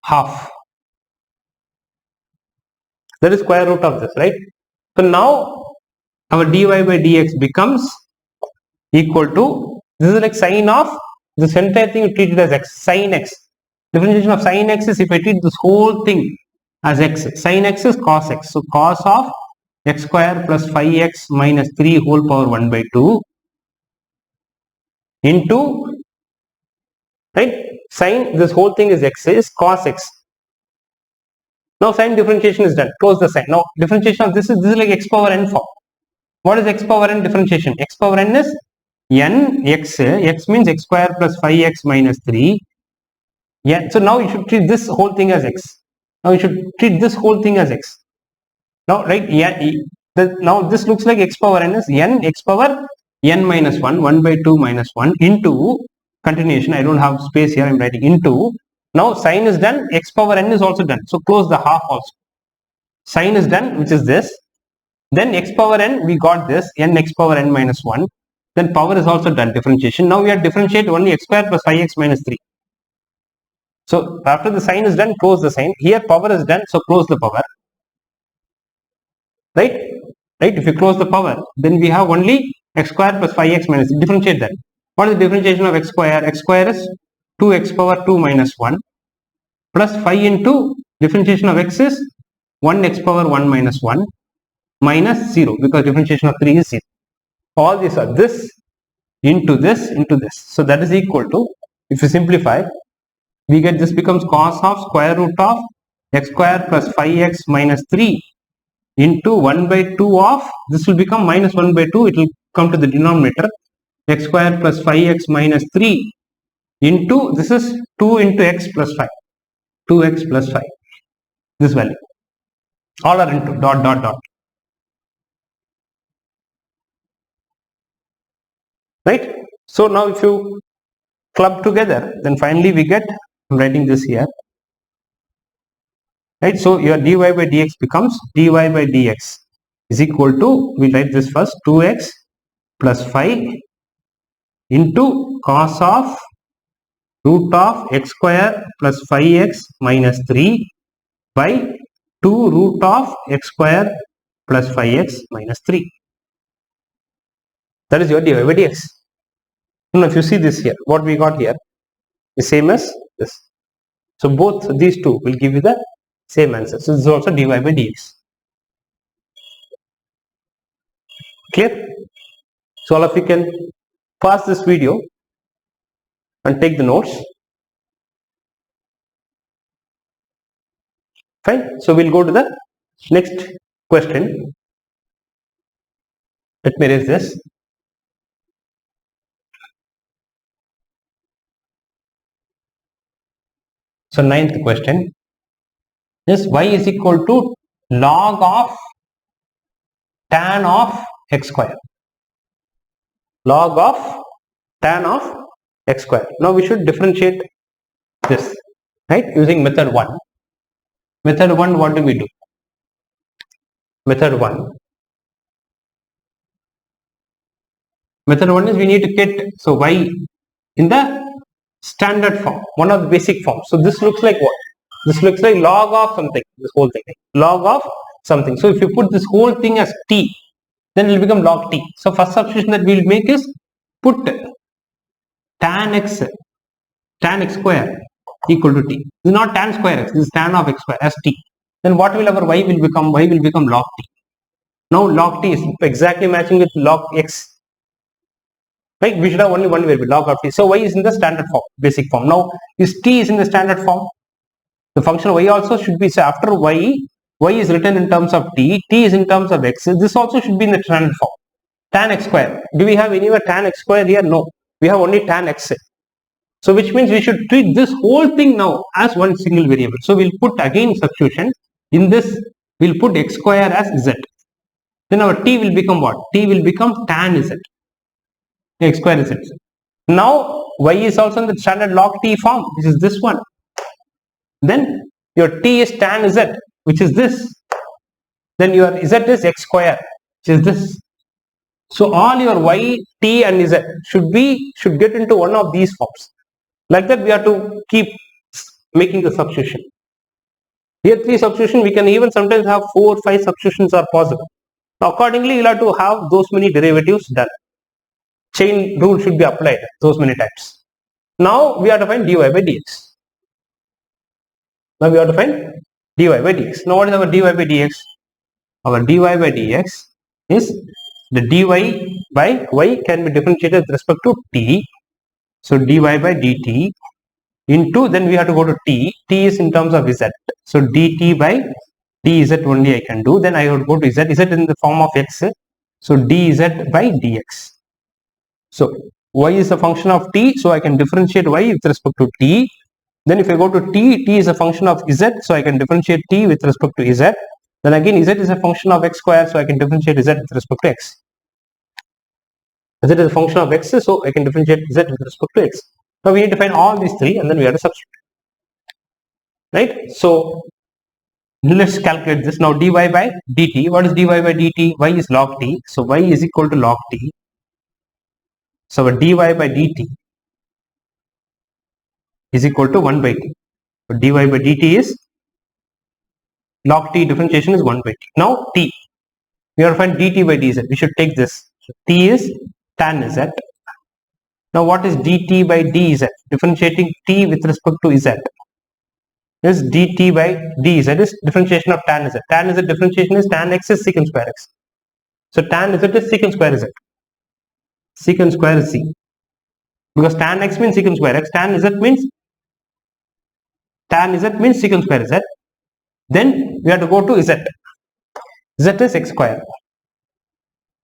half. That is square root of this, right? So now our dy by dx becomes equal to, this is like sine of this entire thing, you treat it as x, sine x. Differentiation of sine x is if I treat this whole thing as x. Sine x is cos x. So cos of x square plus 5x minus 3 whole power 1 by 2 into, right, sine, this whole thing is x, is cos x. Now sine differentiation is done. Close the sign. Now differentiation of this is like x power n form. What is x power n differentiation? X power n is n x. X means x square plus 5x minus 3. Yeah. So now you should treat this whole thing as x. Now you should treat this whole thing as x. Now, right? Yeah. Now this looks like x power n is n x power n minus 1, 1 by 2 minus 1 into continuation. I don't have space here. I'm writing into. Now sine is done. X power n is also done. So close the half also. Sine is done, which is this. Then x power n, we got this, n x power n minus 1. Then power is also done, differentiation. Now we have differentiate only x square plus 5x minus 3. So after the sign is done, close the sign. Here power is done, so close the power. Right? Right? If you close the power, then we have only x square plus 5x minus 3. Differentiate that. What is the differentiation of x square? X square is 2x power 2 minus 1 plus 5 into differentiation of x is 1x power 1 minus 1 minus 0 because differentiation of 3 is 0. All these are this into this into this. So that is equal to, if you simplify, we get this becomes cos of square root of x square plus 5x minus 3 into 1 by 2 of, this will become minus 1 by 2, it will come to the denominator, x square plus 5x minus 3 into, this is 2 into x plus 5, 2x plus 5, this value, all are into dot dot dot, right? So now if you club together, then finally we get, I'm writing this here, right? So your dy by dx becomes dy by dx is equal to, we'll write this first, 2x plus 5 into cos of root of x square plus 5x minus 3 by 2 root of x square plus 5x minus 3. That is your dy by dx. Now if you see this here, what we got here is same as this. So both these two will give you the same answer. So this is also dy by dx. Clear? So all of you can pause this video and take the notes. Fine. So we'll go to the next question. Let me erase this. So ninth question is y is equal to log of tan of x square. Log of tan of x square. Now we should differentiate this, right, using method 1. Method 1, what do we do? Method 1. Method 1 is we need to get, so y in the standard form, one of the basic forms. So this looks like what? This looks like log of something, this whole thing, log of something. So if you put this whole thing as t, then it will become log t. So first substitution that we will make is put tan x square equal to t. This is not tan square x, this is tan of x square as t. Then what will our y will become? Y will become log t. Now log t is exactly matching with log x. Right? We should have only one variable, log of t. So y is in the standard form, basic form. Now is t is in the standard form, the function y also should be, so after y is written in terms of t is in terms of x. This also should be in the standard form. Tan x square. Do we have anywhere tan x square here? No. We have only tan x. So which means we should treat this whole thing now as one single variable. So we'll put again substitution. In this, we'll put x square as z. Then our t will become what? T will become tan z. X square is it. Now y is also in the standard log t form, which is this one. Then your t is tan z, which is this. Then your z is x square, which is this. So all your y, t and z should get into one of these forms. Like that we have to keep making the substitution. Here 3 substitution, we can even sometimes have 4 or 5 substitutions are possible. Now accordingly you'll have to have those many derivatives done. Chain rule should be applied those many times. Now we have to find dy by dx. Now we have to find dy by dx. Now what is our dy by dx? Our dy by dx is the dy by y can be differentiated with respect to t. So dy by dt into, then we have to go to t. T is in terms of z. So dt by dz only I can do. Then I would go to z. Z in the form of x. So dz by dx. So y is a function of t, so I can differentiate y with respect to t. Then if I go to t, t is a function of z, so I can differentiate t with respect to z. Then again z is a function of x square, so I can differentiate z with respect to x. Z is a function of x, so I can differentiate z with respect to x. Now we need to find all these 3 and then we have to substitute. Right? So let's calculate this. Now dy by dt. What is dy by dt? Y is log t. So y is equal to log t. So our dy by dt is equal to 1 by t. So dy by dt is log t, differentiation is 1 by t. Now t. We have to find dt by dz. We should take this. So t is tan z. Now what is dt by dz? Differentiating t with respect to z. This dt by dz is differentiation of tan z. Tan z differentiation is tan x is secant square x. So tan z is secant square z. Secant square z. Because tan x means secant square x. Tan z means secant square z. Then we have to go to z. Z is x square.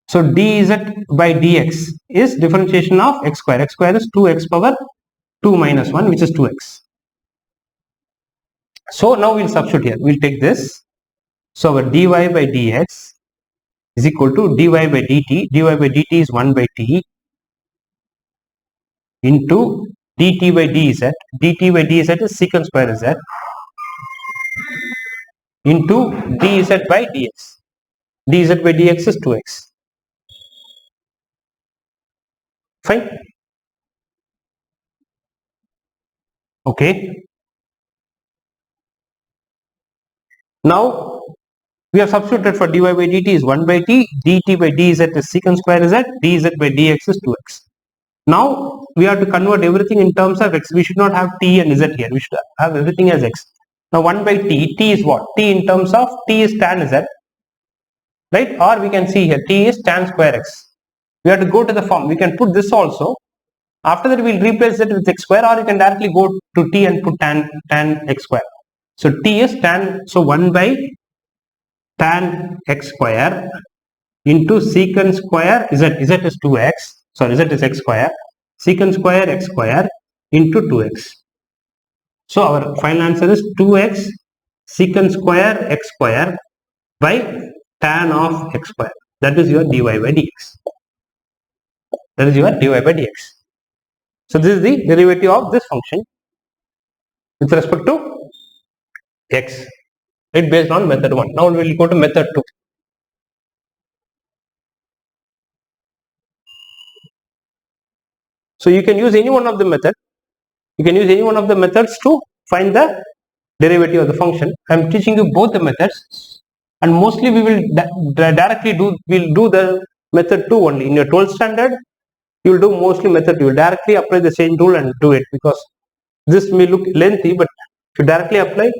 So dz by dx is differentiation of x square. X square is 2x power 2 minus 1, which is 2x. So now we'll substitute here. We'll take this. So our dy by dx is equal to dy by dt. Dy by dt is 1 by t into dt by dz. Dt by dz is secant square z into dz by dx. Dz by dx is 2x. Fine. Okay. Now we have substituted for dy by dt is 1 by t, dt by dz is secant square z, dz by dx is 2x. Now we have to convert everything in terms of x. We should not have t and z here. We should have everything as x. Now 1 by t, t is what? T in terms of t is tan z, right? Or we can see here t is tan square x. We have to go to the form. We can put this also. After that, we'll replace it with x square, or you can directly go to t and put tan x square. So t is tan. So 1 by tan x square into secant square z is 2x. Sorry, z is x square. Secant square x square into 2x. So our final answer is 2x secant square x square by tan of x square. That is your dy by dx. That is your dy by dx. So this is the derivative of this function with respect to x, right, based on method 1. Now we will go to method 2. So you can use any one of the method. You can use any one of the methods to find the derivative of the function. I am teaching you both the methods, and mostly we will directly do the method 2 only. In your 12th standard, you will do mostly method 2. You will directly apply the same rule and do it, because this may look lengthy, but if you directly apply,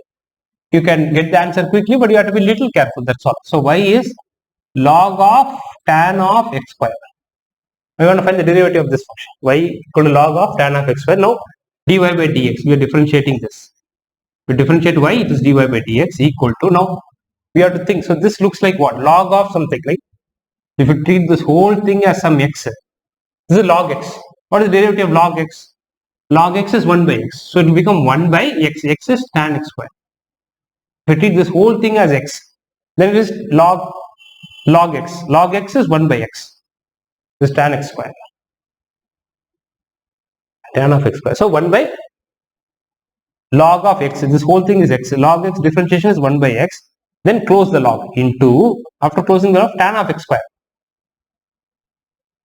you can get the answer quickly, but you have to be little careful. That's all. So y is log of tan of x square. I want to find the derivative of this function. Y equal to log of tan of x square. Now dy by dx, we are differentiating this. We differentiate y, it is dy by dx equal to, now we have to think. So this looks like what? Log of something, right? If you treat this whole thing as some x, this is log x. What is the derivative of log x? Log x is 1 by x. So it will become 1 by x. X is tan x square. If you treat this whole thing as x, then it is log x. Log x is 1 by x. This is tan x square. Tan of x square. So 1 by log of x. This whole thing is x. Log x differentiation is 1 by x. Then close the log into, after closing the log, tan of x square.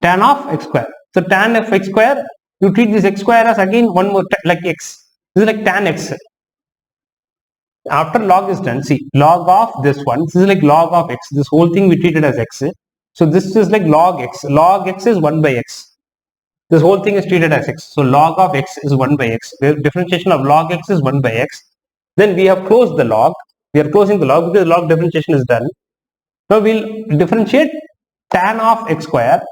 Tan of x square. So tan of x square, you treat this x square as again one more like x. This is like tan x. After log is done, see, log of this one, this is like log of x. This whole thing we treated as x. So this is like log x. Log x is 1 by x. This whole thing is treated as x. So log of x is 1 by x. The differentiation of log x is 1 by x. Then we have closed the log. We are closing the log because log differentiation is done. Now we'll differentiate tan of x square.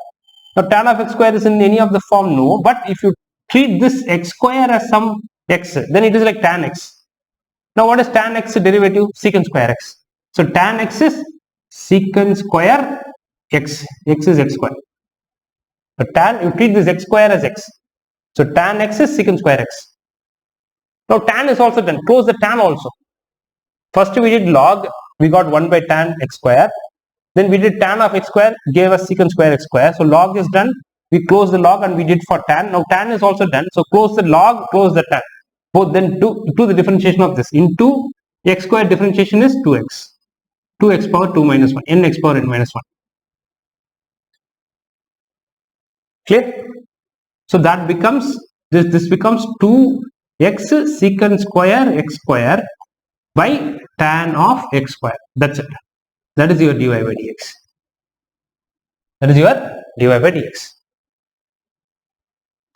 Now tan of x square is in any of the form, no. But if you treat this x square as some x, then it is like tan x. Now what is tan x derivative? Secant square x. So tan x is secant square x. X is x square. So tan, you treat this x square as x. So tan x is secant square x. Now tan is also done. Close the tan also. First we did log, we got 1 by tan x square. Then we did tan of x square, gave us secant square x square. So log is done. We close the log and we did for tan. Now tan is also done. So close the log, close the tan. Both then do the differentiation of this. Into x square differentiation is 2x. 2x power 2 minus 1. N x power n minus 1. Clear? So that becomes, this becomes 2x secant square x square by tan of x square. That's it. That is your dy by dx. That is your dy by dx.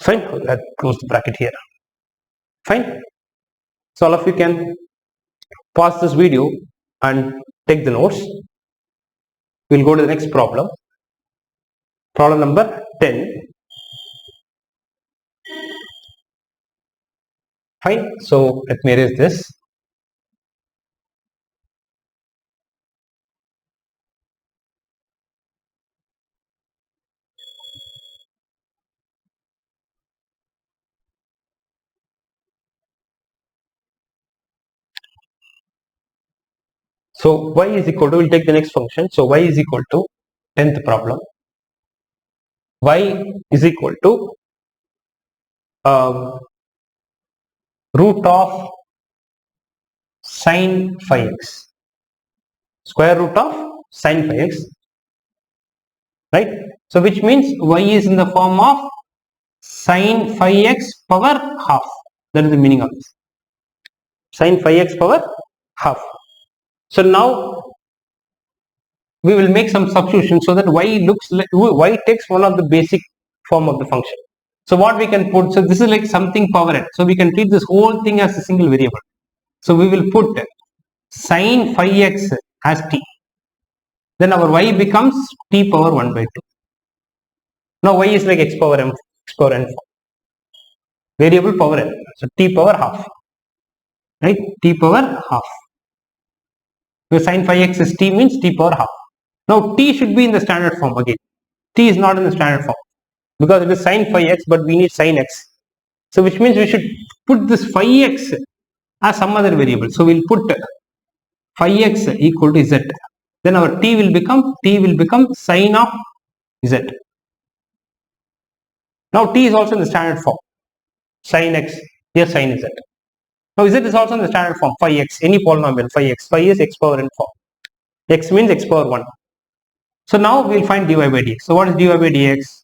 Fine. Let's close the bracket here. Fine. So all of you can pause this video and take the notes. We'll go to the next problem. Problem number 10. Fine. So let me erase this. So y is equal to, we'll take the next function. So y is equal to 10th problem. Y is equal to root of sine phi x, square root of sine phi x, right? So which means y is in the form of sine phi x power half. That is the meaning of this. Sine phi x power half. So now we will make some substitution so that y looks like, y takes one of the basic form of the function. So what we can put, so this is like something power n. So we can treat this whole thing as a single variable. So we will put sine phi x as t. Then our y becomes t power 1 by 2. Now y is like x power n form. Variable power n. So t power half. Right? T power half. So sine phi x is t means t power half. Now t should be in the standard form again. T is not in the standard form because it is sine phi x, but we need sine x. So which means we should put this phi x as some other variable. So we'll put phi x equal to z. Then our t will become sine of z. Now t is also in the standard form. Sine x, yes, sine z. Now z is also in the standard form, phi x, any polynomial, phi x. Phi is x power n form. X means x power 1. So now we will find dy by dx. So what is dy by dx?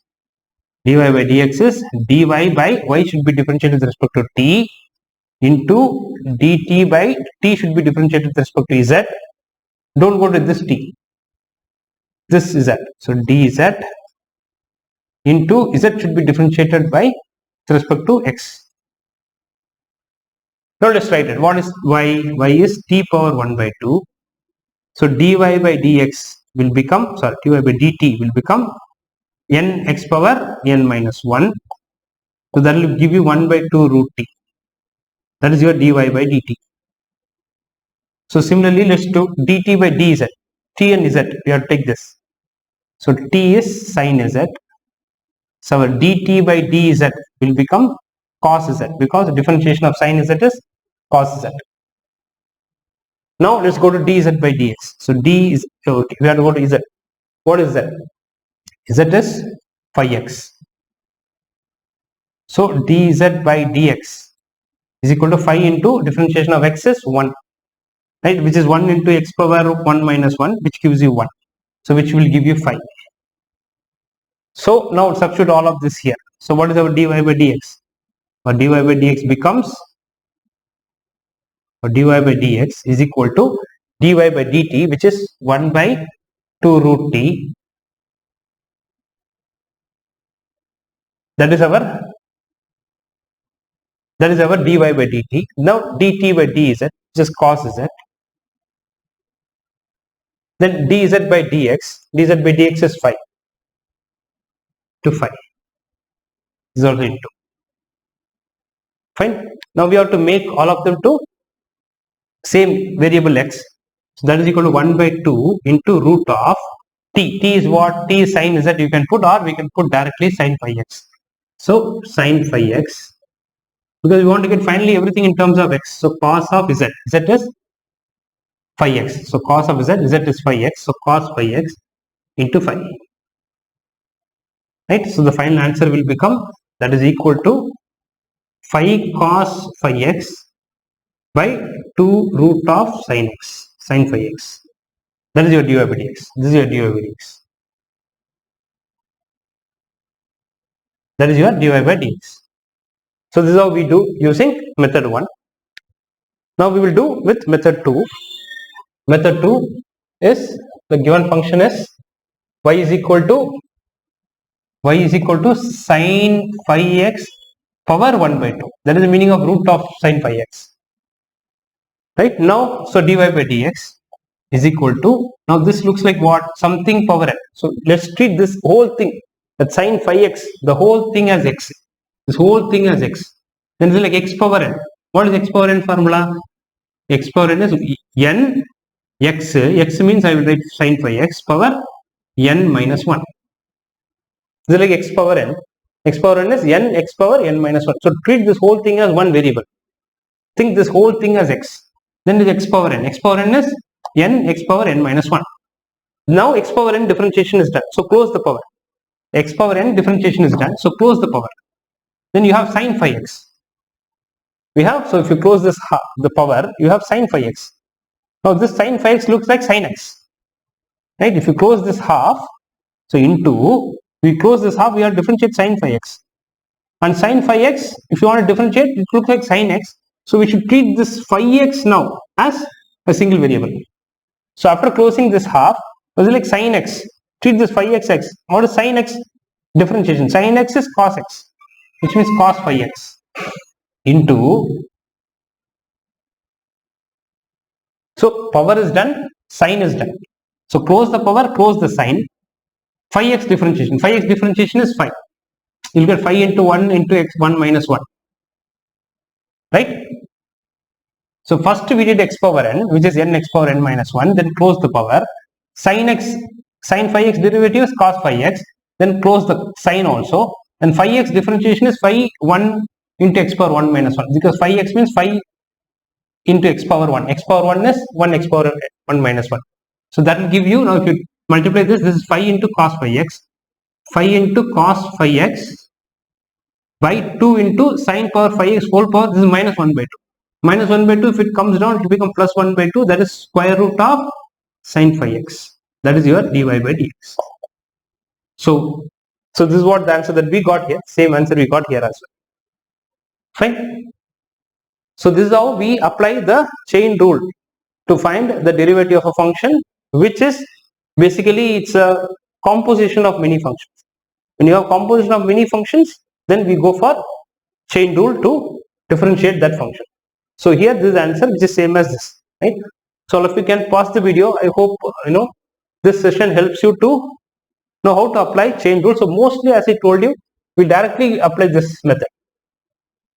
Dy by dx is dy by y should be differentiated with respect to t into dt by t should be differentiated with respect to z. Don't go to this t. This is z. So dz into z should be differentiated by with respect to x. Now let's write it. What is y? Y is t power 1 by 2. So dy by dx will become, sorry, dy by dt will become n x power n minus 1. So that will give you 1 by 2 root t. That is your dy by dt. So similarly, let's do dt by dz. T and z, we have to take this. So t is sine z. So our dt by dz will become cos z because the differentiation of sine z is cos z. Now let's go to dz by dx. So d is, okay, we have to go to z. What is z? Z is phi x. So dz by dx is equal to phi into differentiation of x is 1, right, which is 1 into x power 1 minus 1, which gives you 1. So which will give you phi. So now substitute all of this here. So what is our dy by dx? Our dy by dx becomes, or dy by dx is equal to dy by dt, which is 1 by 2 root t. That is our dy by dt. Now dt by dz, just cos z. Then dz by dx is phi. To phi. This is also into. Fine. Now we have to make all of them to same variable x. So that is equal to 1 by 2 into root of t. T is what? T is sine z you can put, or we can put directly sine phi x. So sine phi x, because we want to get finally everything in terms of x. So cos of z. Z is phi x. So cos of z. Z is phi x. So cos phi x into phi. Right. So the final answer will become, that is equal to phi cos phi x by 2 root of sine x, sine phi x. That is your dy by dx. This is your dy by dx. That is your dy by dx. So this is how we do using method 1. Now we will do with method 2. Method 2 is, the given function is y is equal to sine phi x power 1 by 2. That is the meaning of root of sine phi x. Right now, so dy by dx is equal to, now this looks like what? Something power n. So let's treat this whole thing, that sine phi x, the whole thing as x. This whole thing as x. Then it is like x power n. What is x power n formula? X power n is n x. X means I will write sine phi x power n minus 1. This is like x power n. X power n is n x power n minus 1. So treat this whole thing as one variable. Think this whole thing as x. Then it is x power n. X power n is n x power n minus 1. Now x power n differentiation is done. So close the power. X power n differentiation is done. So close the power. Then you have sine phi x. We have, so if you close this the power, you have sine phi x. Now this sine phi x looks like sine x. Right? If you close this half, so into, we close this half, we have to differentiate sine phi x. And sine phi x, if you want to differentiate, it looks like sine x. So we should treat this phi x now as a single variable. So after closing this half, it was like sine x. Treat this phi x x. What is sine x? Differentiation. Sine x is cos x, which means cos phi x into. So power is done, sine is done. So close the power, close the sine. Phi x differentiation. Phi x differentiation is phi. You'll get phi into 1 into x 1 minus 1. Right? So first we did x power n, which is n x power n minus 1. Then close the power. Sine x, sine phi x derivative is cos phi x. Then close the sine also. And phi x differentiation is phi 1 into x power 1 minus 1. Because phi x means phi into x power 1. X power 1 is 1 x power 1 minus 1. So that will give you, now if you multiply this is phi into cos phi x. Phi into cos phi x by 2 into sine power phi x whole power, this is minus 1 by 2. Minus 1 by 2, if it comes down, it will become plus 1 by 2. That is square root of sine phi x. That is your dy by dx. So this is what the answer that we got here. Same answer we got here as well. Fine. So this is how we apply the chain rule to find the derivative of a function, which is basically it's a composition of many functions. When you have composition of many functions, then we go for chain rule to differentiate that function. So here this answer which is same as this, right? So all of you can pause the video. I hope this session helps you to know how to apply chain rule. So mostly, as I told you, we directly apply this method.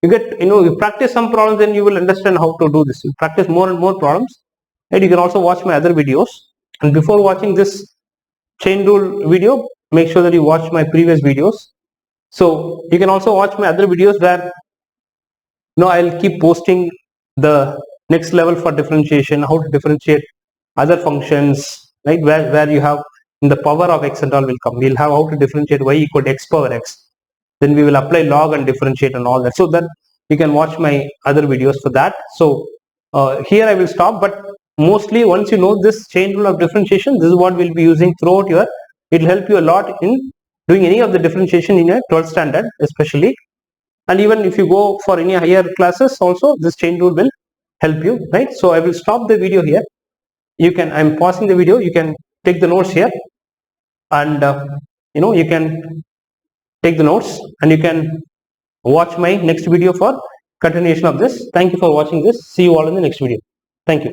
You get, you practice some problems, then you will understand how to do this. You practice more and more problems, and you can also watch my other videos. And before watching this chain rule video, make sure that you watch my previous videos. So you can also watch my other videos where I'll keep posting the next level for differentiation, how to differentiate other functions, right? Where you have in the power of x and all will come. We'll have how to differentiate y equal to x power x. Then we will apply log and differentiate and all that. So that you can watch my other videos for that. So here I will stop, but mostly once you know this chain rule of differentiation, this is what we'll be using throughout your. It will help you a lot in doing any of the differentiation in your 12th standard especially. And even if you go for any higher classes also, this chain rule will help you, right? So I will stop the video here. I'm pausing the video. You can take the notes here, and you can take the notes, and you can watch my next video for continuation of this. Thank you for watching this. See you all in the next video. Thank you.